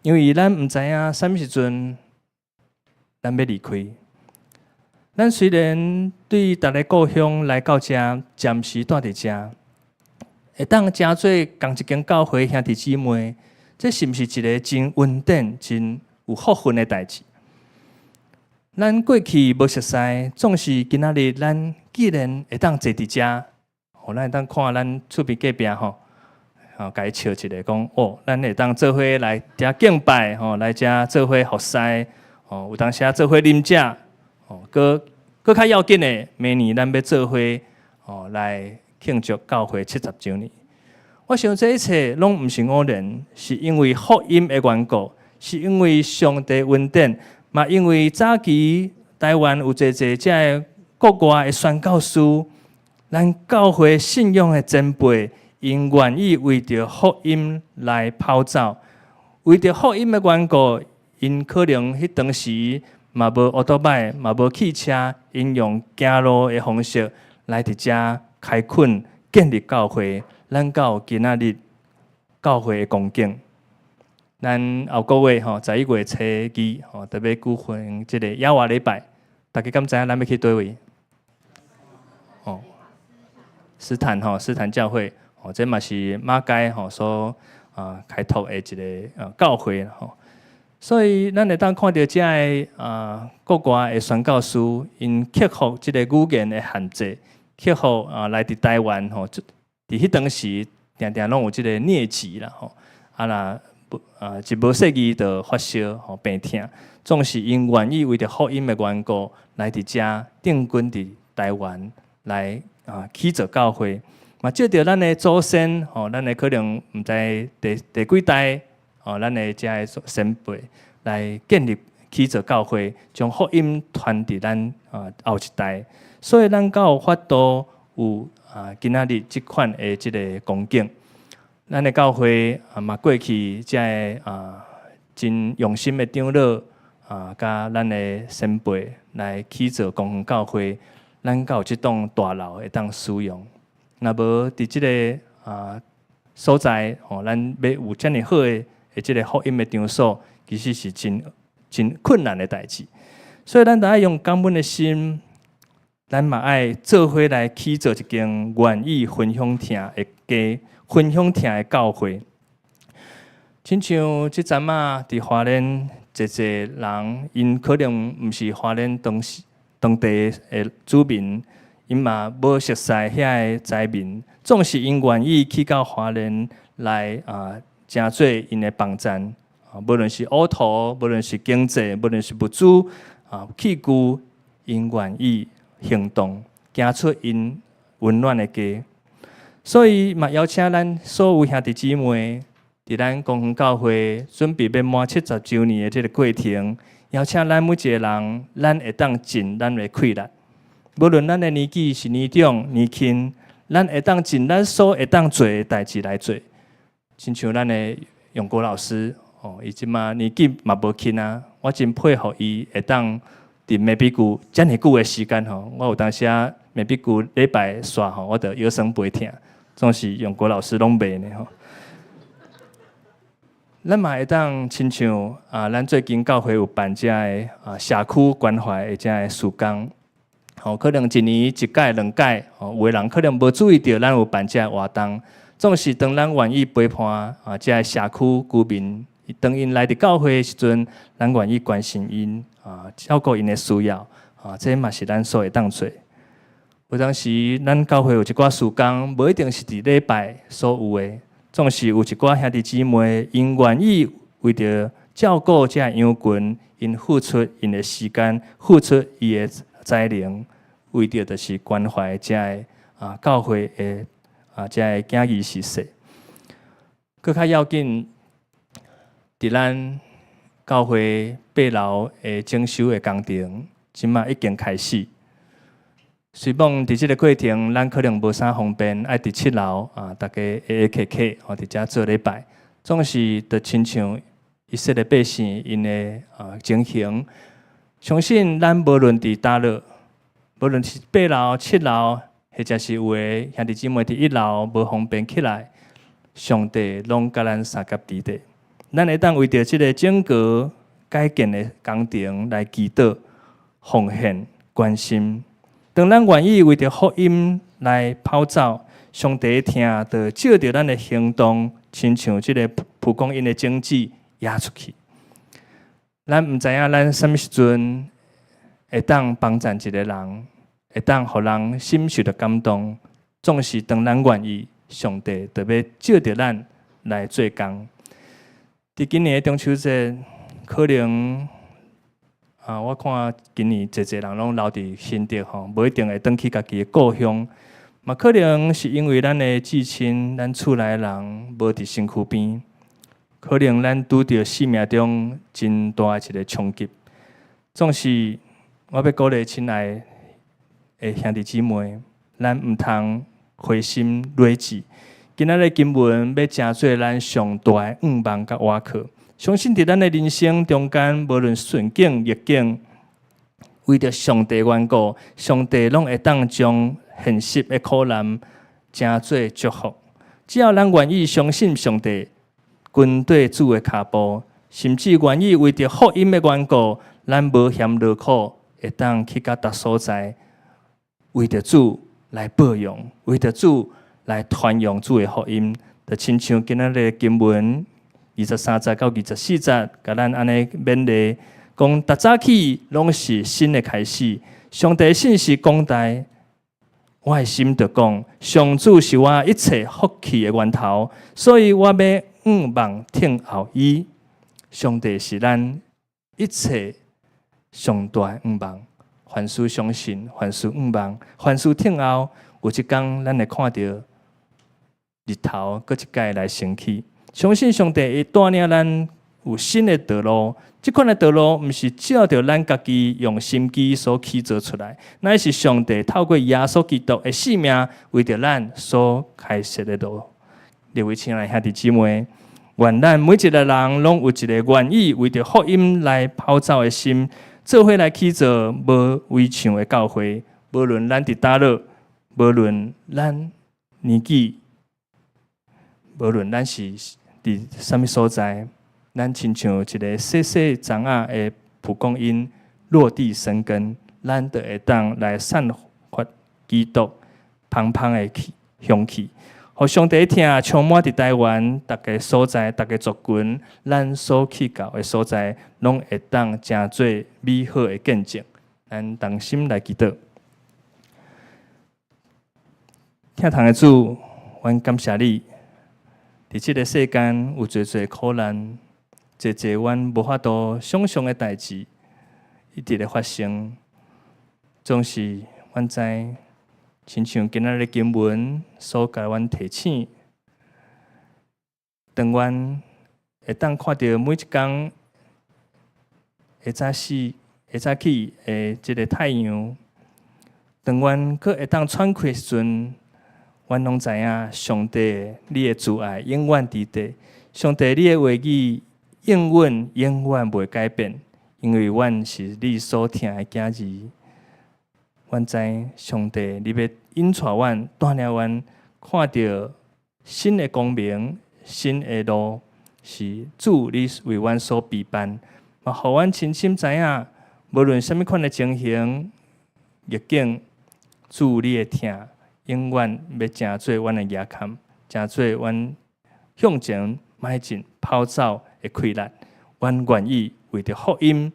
因为咱唔知影啥物时阵咱要离开。咱虽然对逐个故乡来到遮，暂时住伫遮，会当诚做共一间教会兄弟姊妹，这是毋是一个真稳定、真有福分的代志？咱过去无熟悉，总是今仔日咱既然会当坐伫遮，咱会当看咱厝边隔壁吼，甲伊笑一个讲咱会当做伙来遮敬拜来遮做伙服侍有当时做伙啉食搁较要紧的，明年咱要做伙来庆祝教会70周年。我想这一切拢毋是偶然，是因为福音的缘故，是因为上帝恩典。嘛，因为早期台湾有侪遮个国外的宣教师，咱教会信仰的前辈，因愿意为着福音来跑走，为着福音的缘故，因可能迄当时嘛无奥多摆，嘛无汽车，因用行路的方式来伫遮开垦建立教会，咱到今仔日教会的光景。咱后个月11月初2特别举行即个亚华礼拜，大家敢知影咱要去叨位？斯坦教会，这嘛是马街所开拓的一个教会所以咱会当看到遮个国外的宣教师，因克服即个语言的限制，克服来伫台湾伫迄当时定定拢有即个疟疾啦一无细意就发烧病痛，总是因愿意为着福音的缘故来伫遮定居伫台湾来起造教会，嘛借着咱的祖先咱的可能毋知第几代咱的遮的先辈来建立起造教会，将福音传伫咱后一代，所以咱才有法度有今仔日即款的即个光景。咱的教会嘛过去遮个真用心的长老甲咱的先辈来起造公园教会，咱才有即栋大楼会当使用。若无伫即个所在咱要有遮尔好的即个福音的场所，其实是真困难的代志。所以咱着爱用感恩的心，咱嘛爱做伙来起造一间愿意分享听的家。分享听的教会，亲像即阵伫花莲，侪人因可能毋是花莲当地的居民，因嘛无熟悉遐个灾民，总是因愿意去到花莲来诚做因的帮站无论是乌土，无论是经济，无论是物资器具，因愿意行动，行出因温暖的家。所以嘛，邀请咱所有兄弟姊妹，伫咱公园教会准备要满70周年的这个过程，邀请咱每一个人，咱会当尽咱的气力，无论咱的年纪是年长年轻，咱会当尽咱所会当做的代志来做。亲像咱的永国老师伊即马年纪嘛无轻我真佩服伊会当伫美比谷遮尔久的时间我有当时美比谷礼拜刷我着腰酸背痛。总是永国老师拢袂呢咱嘛会当亲像咱最近教会有办遮个社区关怀的遮个事工，可能一年一届两届，有的人可能无注意到咱有办遮个活动，总是当咱愿意陪伴遮个社区居民，当因来伫教会的时阵，咱愿意关心因照顾因的需要这嘛是咱所会当做。有当时，咱教会有一寡事工，无一定是伫礼拜所有的，总是有一寡兄弟姊妹，因愿意为着照顾遮羊群，因付出因的时间，付出伊的才能，为着就是关怀遮教会的遮个敬仪仪式。搁较要紧，伫咱教会八楼的整修的工程，即马已经开始。虽讲伫即个过程，咱可能无啥方便，爱伫7楼大家会客客伫遮做礼拜，总是着亲像以色列百姓因的情形。相信咱无论伫倒落，无论是8楼、7楼，或者是有的兄弟姊妹伫1楼无方便起来，上帝拢甲咱三甲伫地。咱会当为着即个整个改建的工程来祈祷、奉献、关心。当咱愿意为着福音来跑走，上帝听着照着咱的行动，亲像即个蒲公英的种子压出去。咱毋知影咱什么时阵会当帮助一个人，会当互人心受着感动。总是当咱愿意，上帝就要照着咱来做工。伫今年的中秋节，可能我看今年侪人拢留伫新竹吼，无一定会返去家己的故乡。嘛，可能是因为咱的至亲、咱厝内的人无伫身躯边，可能咱拄着生命中真大一个冲击。总是我要鼓励亲爱的兄弟姊妹，咱毋通灰心累志。今仔日经文要成做咱上大的愿望甲瓦靠。相信伫咱的人生中间，无论顺境逆境，为着上帝缘故，上帝拢会当将现实的苦难成做祝福。只要咱愿意相信上帝，跟对主的脚步，甚至愿意为着福音的缘故，咱无嫌劳苦，会当去到达所在，为着主来报用，为着主来传扬主的福音。就亲像今仔日经文23节到24节，甲咱安尼勉励，讲逐早起拢是新的开始。上帝信息广大，我的心就讲，上主是我一切福气的源头，所以我要愿望听候伊。上帝是咱一切上大的愿望，凡事相信，凡事愿望，凡事听候，有一天咱会看到日头，搁一届来升起。相信上帝会带领咱有新的道路，这款的道路毋是照着咱家己用心机所起造出来，乃是上帝透过耶稣基督的性命，为着咱所开设的路。各位亲爱的兄弟姊妹，愿咱每一个人拢有一个愿意为着福音来跑走的心，做伙来起造无围墙的教会。无论咱伫倒落，无论咱年纪，无论咱是伫什么所在，咱亲像一个细细丛仔的蒲公英落地生根，咱就会当来散发基督芳芳的香气，互上帝听充满伫台湾逐个所在、逐个族群，咱所去到的所在，拢会当成做美好的见证。咱同心来祈祷，听堂的主，阮感谢你。伫即个世间有侪侪苦难，侪侪阮无法度想象的代志，一直咧发生。总是阮知，亲像今仔日经文所甲阮提醒，当阮会当看到每一天下早起的即个太阳，当阮佫会当喘气时阵。阮拢知影，上帝你的慈爱永远伫地，上帝你的话语永远袂改变，因为阮是你所听的囝儿。阮知上帝你要引带阮、带领阮，看到新的光明、新的路，是主你为阮所备办，嘛，互阮深深知影，无论什么款的情形、逆境，主你会听。永远要成做阮的野坎，成做阮向前迈进、跑走的气力。阮愿意为着福音，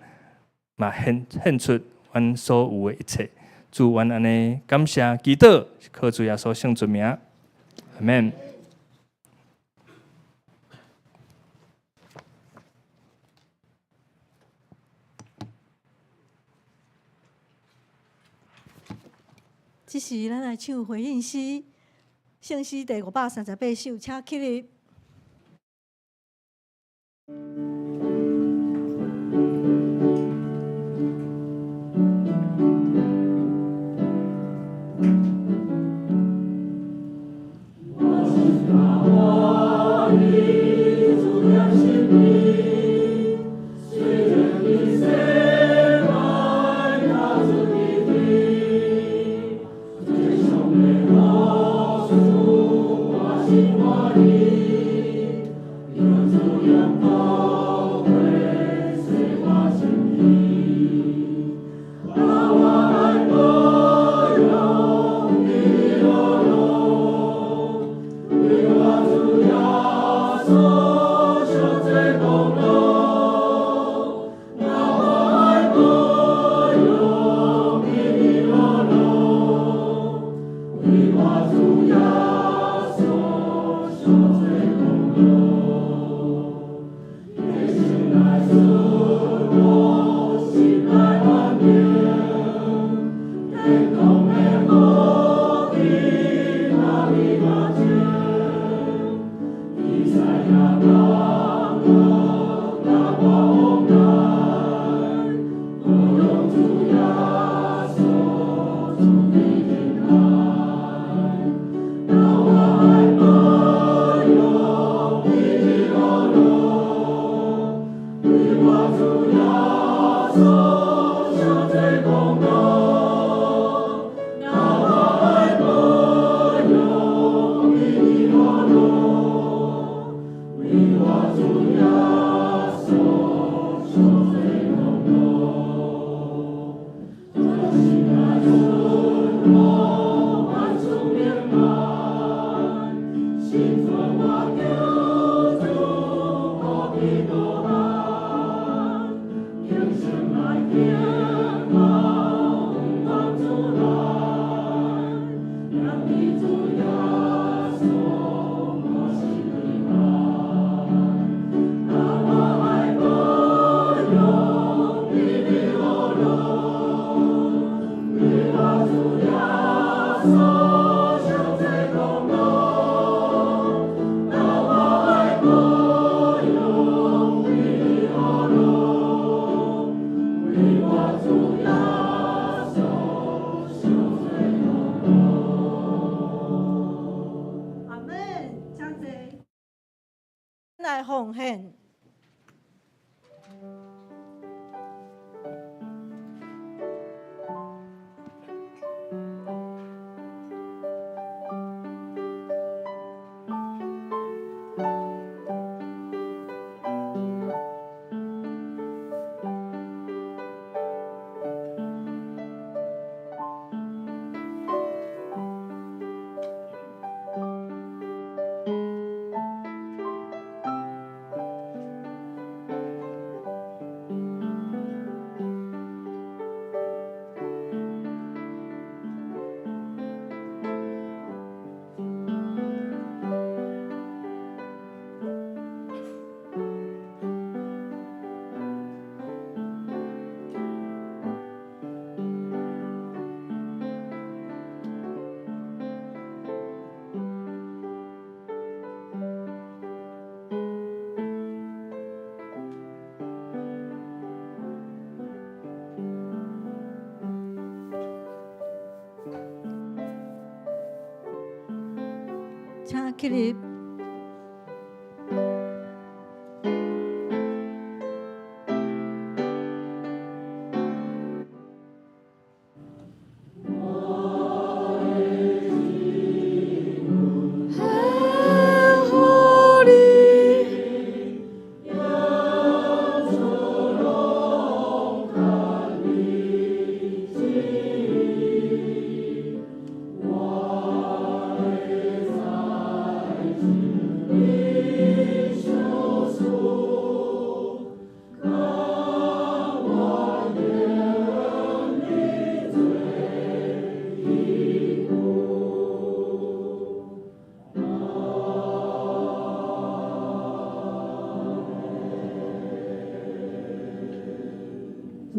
嘛献出阮所有的一切。祝阮安尼感谢祈祷，靠主耶稣圣主名，阿门。这时咱来唱回应诗，圣诗第538首，请起立。来奉献。请起立。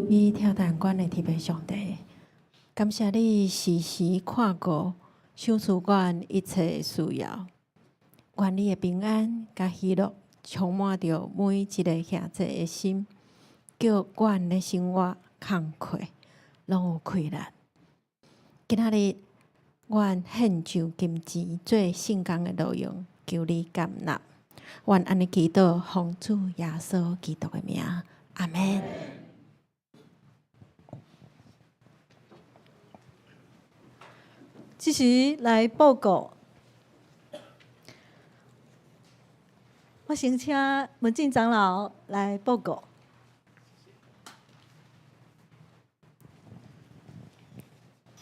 以跳弹管的特别上帝，感谢你时时看顾、赏赐阮一切需要。愿你的平安甲喜乐充满着每一个兄弟的心，叫阮的生活慷慨，拢有快乐。今仔日，阮献上金钱做圣工的路用，求你感纳。愿安尼祈祷，奉主耶稣基督的名，阿门。即时来报告，我先请文静长老来报告。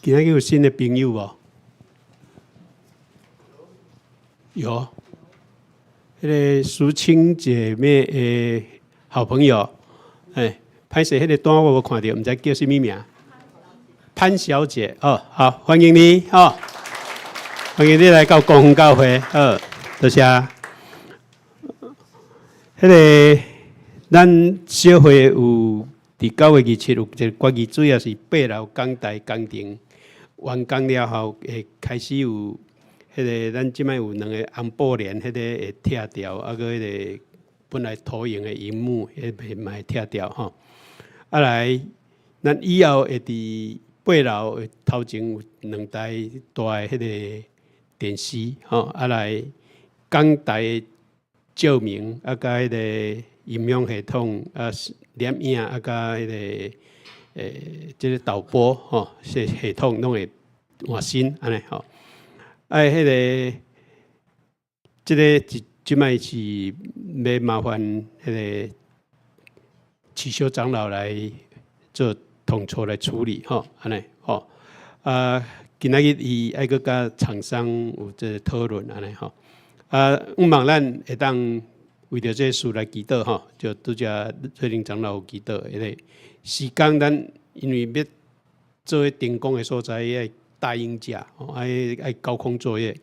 今仔有新的朋友无？有，迄个淑清姐妹的好朋友，歹势，迄个单我无看到，毋知叫什么名。潘小姐，哦，好，欢迎你，哦，欢迎你来到公园教会，多谢。迄个咱小会有伫9月27有一个国语主要是8楼港台工程完工了后，会开始有迄个咱即摆有2个红布帘，迄个会拆掉，啊个迄个本来投影的荧幕，迄嘛会拆掉吼。啊来，咱以后会伫8楼头前有2台大的迄个电视吼，啊来港台照明，啊甲迄个音响系统，啊连影，啊甲迄个即个导播吼，系统拢会换新安尼吼。迄个即个即摆是要麻烦迄个启修长老来做统筹来处理吼，安尼吼。今仔日伊爱搁甲厂商有这个讨论安尼吼。希望咱会当为着这事来祈祷吼，就拄只翠玲长老有祈祷，迄个时间咱因为要做停工的所在，要答应者吼，爱高空作业，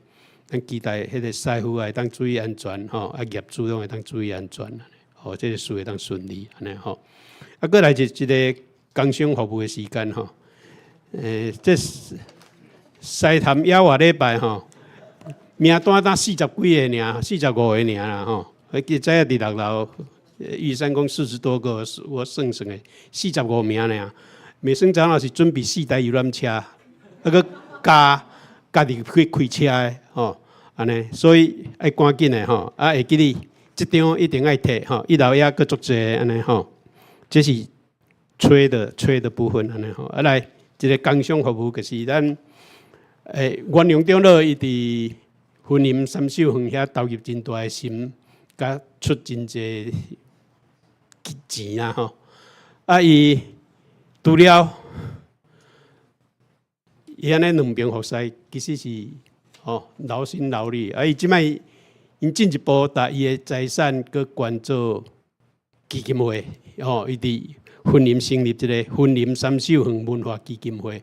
咱期待迄个师傅会当注意安全吼，业主拢会当注意安全，吼，这个事会当顺利安尼吼。过来一个工商服务的时间吼，这西潭野外礼拜吼。名单45几个尔，45个尔啦吼。记早伫6楼，玉山讲40多个，我算算的45名尔。美生长老是准备4台游览车，个家己去开车的吼，安尼，所以爱赶紧的吼。会记你这张一定爱摕吼，1楼也搁足济安尼吼。这是吹的部分安尼吼。来一个工商服务就是咱元阳长老伊伫婚姻三秀园遐投入真大的心，甲出真济钱啊吼！伊除了伊安尼2边服侍，其实是劳心劳力。伊即摆因进一步把伊的财产搁捐做基金会，伊伫婚姻成立一个婚姻三秀园文化基金会。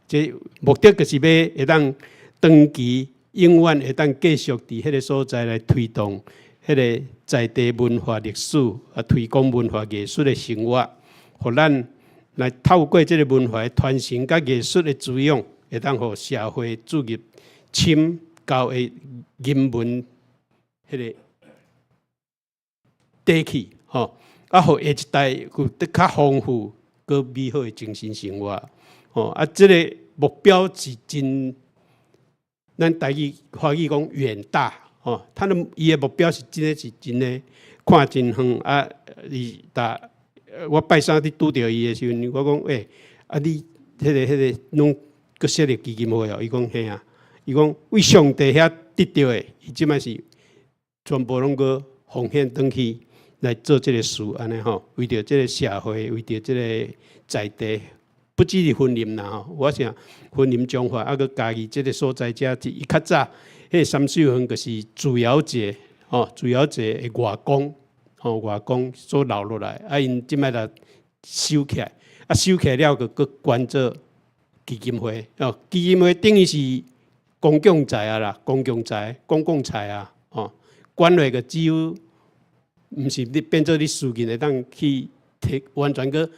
这目的就是要会当长期。永远会当继续伫迄个所在来推动迄个在地文化历史，推广文化艺术的生活，互咱来透过即个文化的传承甲艺术的滋养，会当互社会注入深厚的人文迄个底气，互下一代有得较丰富、佮美好的精神生活，即个目标是真。咱台语、华语讲远大，他的伊的目标是真的看真远我拜三伫拄着伊的时阵，我讲你迄个拢搁设立基金会哦？伊讲嘿啊，伊讲为上帝遐得到的，伊即摆是全部拢搁奉献转去来做这个事安尼吼，为着这个社会，为着这个在地。不只是婚姻啦吼，我想婚姻中华个家己即个所在者，伊较早迄三秀园就是主要节主要节的外公外公所留落来，因即摆来收起来，收起来了个捐做基金会基金会等于是公共财啊啦，公共财啊捐落个只有，毋是你变做你私人会当去摕完全个。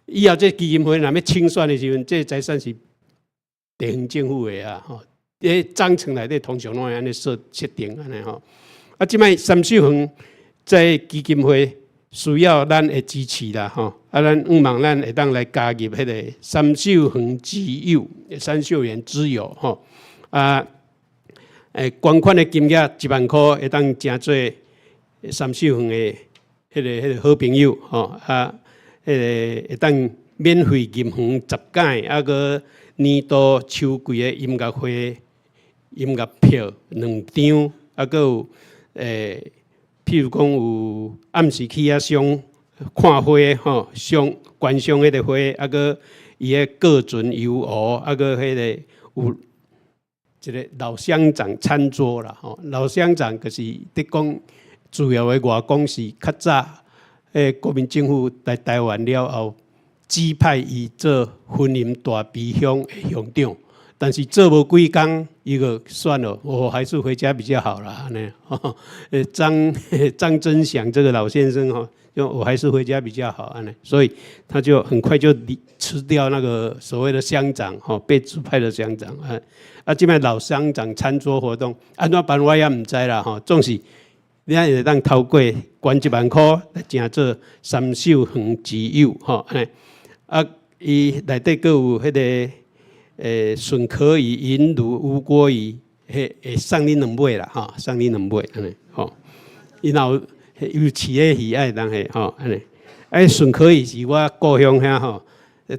以后这基金会若要清算的时阵，这财产是地方政府的啊，吼，伫章程内底通常拢会安尼设定安尼吼。啊，即摆三秀园在基金会需要咱的支持啦，吼。啊，咱希望咱会当来加入迄个三秀园之友、三秀园之友吼。啊，捐款的金额1万块，会当成做三秀园的迄个好朋友吼。啊，迄个会当免费入园10届，啊个年度秋季的音乐会音乐票2张，啊个有譬如讲有暗时去遐赏看花吼，观赏迄个花，啊个伊个各准游湖，啊个迄个有一个老乡长餐桌啦吼。老乡长就是伫讲主要的外公是较早国民政府来台湾了后，指派伊做婚姻大鼻乡的乡长，但是做无几工，伊就算了，我还是回家比较好啦。呢，张真祥这个老先生哈，就我还是回家比较好呢，所以他就很快就辞掉那个所谓的乡长哈，被指派的乡长啊，这边老乡长餐桌活动安怎办我也唔知啦哈，总是你也会当透过捐1万块来成做三秀园之友哈，啊，伊内底佫有迄个笋壳鱼、银鲈、乌锅鱼，会送你2尾啦哈，送你2尾安尼吼。伊若有饲个鱼爱当下吼安尼，笋壳鱼是我故乡遐吼，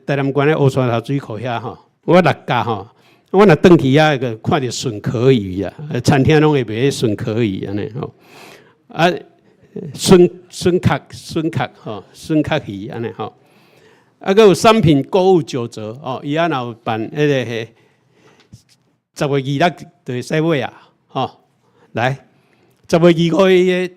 台南县的乌山头水库遐吼，我6家吼。我若转去遐个看到笋壳鱼啊，餐厅拢会卖笋壳鱼安尼吼。啊，笋壳吼，笋壳鱼安尼吼。啊，佮有商品购物9折哦，伊啊若有办迄个10月26就会使买啊，吼，来10月25伊个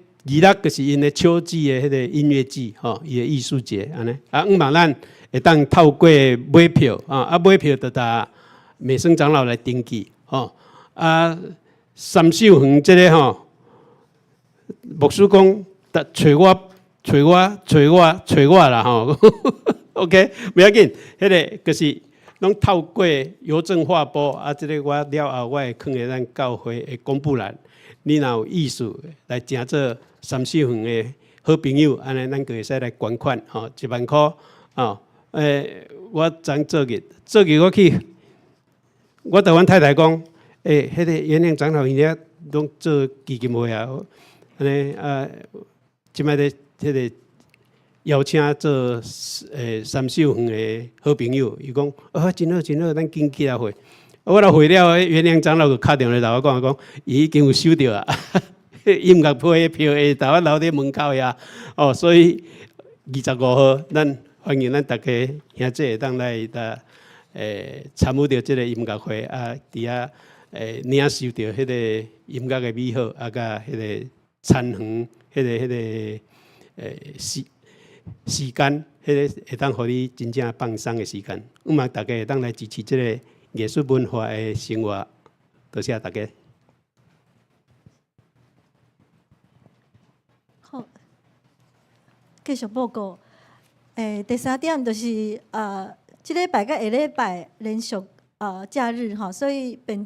26就是因的秋季的迄个音乐季吼，伊的艺术节安尼啊，希望咱会当透过买票啊，买票就搭美生长老来登记吼啊，三秀园这个吼，牧师讲，找我啦吼。OK， 不要紧，迄个就是拢透过邮政划拨啊，这个我了后我会放在咱教会的公布栏。你若有意思来成做三秀园的好朋友，安尼咱就会使来捐款吼，1万块哦。我昨做日我去，我甲阮太太讲，迄个元灵长老因遐拢做基金会啊，安尼啊，即摆咧迄个。邀请做三秀园的好朋友，伊讲真好真好，咱紧起来会。我来会了，元灵长老就敲电话来甲我讲，伊已经有收到啊，音乐会的票会台我留伫门口呀。哦，所以25号，咱欢迎咱大家兄弟会当来参与到这个音乐会啊，伫遐领受到迄个音乐的美好啊，甲迄个参与迄个时间，迄个会当互你真正放松的时间。希望大家会当来支持这个艺术文化的生活。多谢大家。好，继续报告。第3点就是这礼拜甲下礼拜连续假日哈，所以订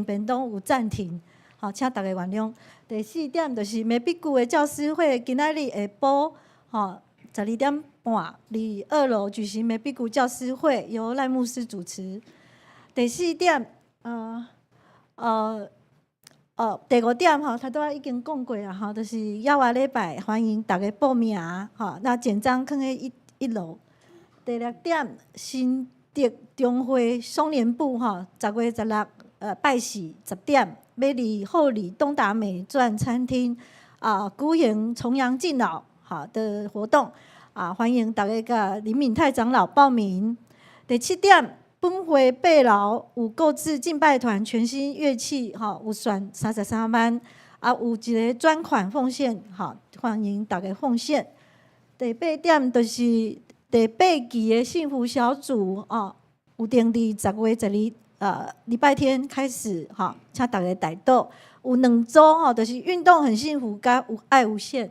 便当有暂停，好，请大家原谅。第4点就是美必具的教师会今仔日下晡。12点半，伫2楼举行美必具教师会，由赖牧师主持。第4点，第5点吼，他都已经讲过啦吼，就是邀下礼拜欢迎大家报名吼，那简章放喺1楼。第6点，新德中会双联部吼，10月16拜喜10点，要伫后里东达美传餐厅举行重阳敬老。好的活动欢迎大家甲林敏泰长老报名。第7点，本会备劳有购置敬拜团全新乐器，有选33万有一个专款奉献，欢迎大家奉献。第8点就是第8期的幸福小组有定伫10月12礼拜天开始请大家带到，有2周就是运动很幸福，甲有爱无限。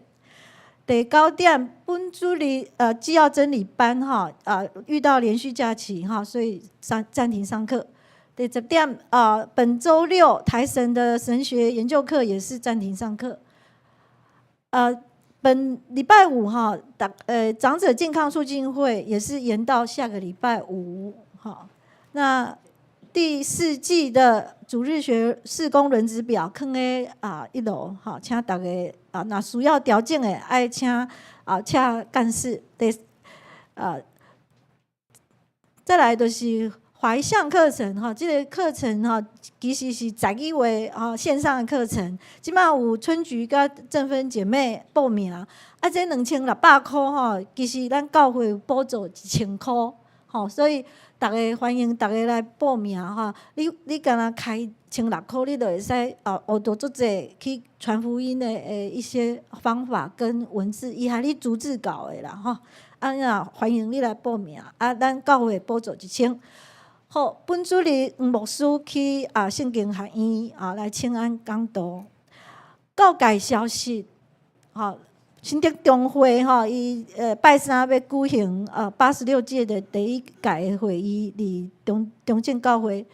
第9点，本主日纪要真理班遇到连续假期所以暂停上课。第10点本周六台神的神学研究课也是暂停上课。本礼拜五哈，长者健康促进会也是延到下个礼拜五。好，那第4季的主日学事工轮值表放在1楼，好，请大家若需要调整的，爱请请干事。再来就是怀象课程哈，这个课程哈，其实是11月线上的课程，即摆有春菊甲正芬姐妹报名，这2600块哈，其实咱教会有补助1000块，吼，所以大家欢迎大家来报名哈。你敢若开1600块，你就会使学到足济去传福音的一些方法跟文字，伊害你逐字稿的啦吼。欢迎你来报名咱教会补助1000。好，本主日牧师去圣经学院来请安讲道。教界消息，新德中会伊拜三要举行86届的第1届的会议，伫中正教会。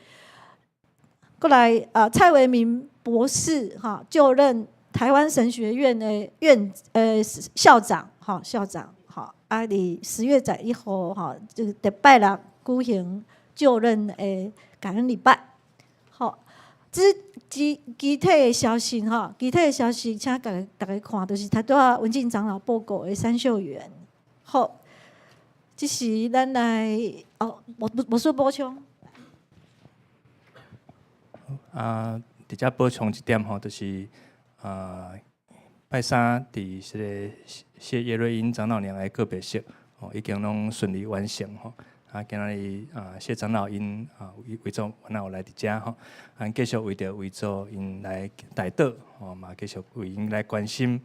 过来蔡维明博士就任台湾神学院的校长，校长。伫10月11号这个礼拜六举行就任感恩礼拜。好，这具体的消息具体的消息，请大家看，就是他对文静长老报告的3秀园。好，这是咱来无需补充。伫遮补充一点就是拜三伫这个谢叶瑞英长老娘的告别式已经拢顺利完成今仔日谢长老因为做然后来伫遮继续为做因来代祷嘛继续为因来关心，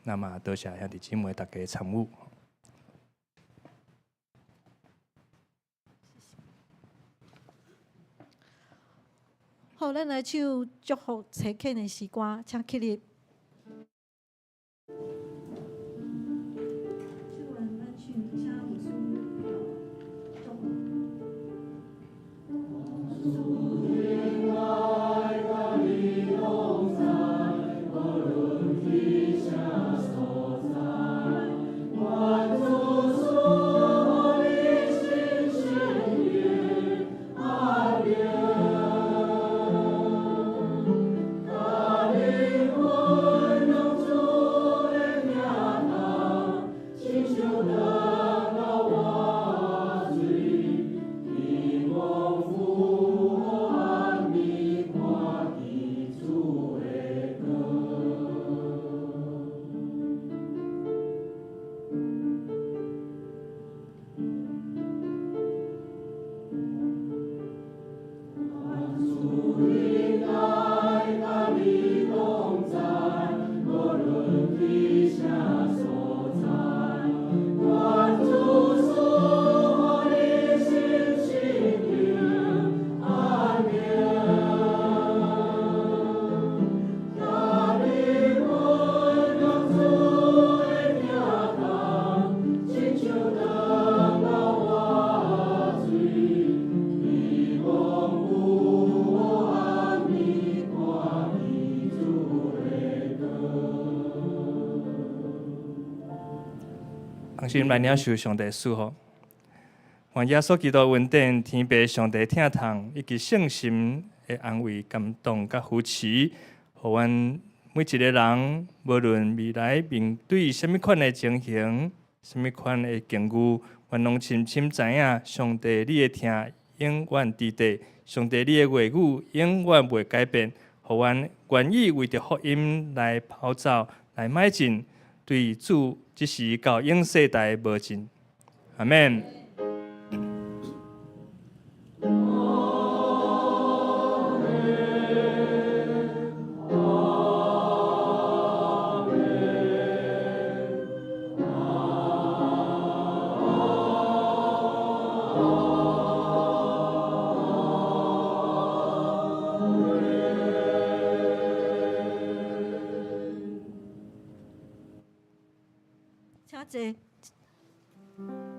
那么多谢兄弟姊妹大家参与。好，咱来唱祝福齐恳的诗歌，请起立。心来领受上帝赐福，愿耶稣基督恩典、天父上帝疼痛以及圣心的安慰、感动甲扶持，互阮每一个人，无论未来面对什么款的情形、什么款的境遇，阮拢深深知影，上帝你的听永远伫地，上帝你的话语永远袂改变，互阮愿意为着福音来跑走、来迈进。对主即时到永世代无尽，阿免。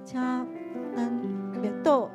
请咱灭倒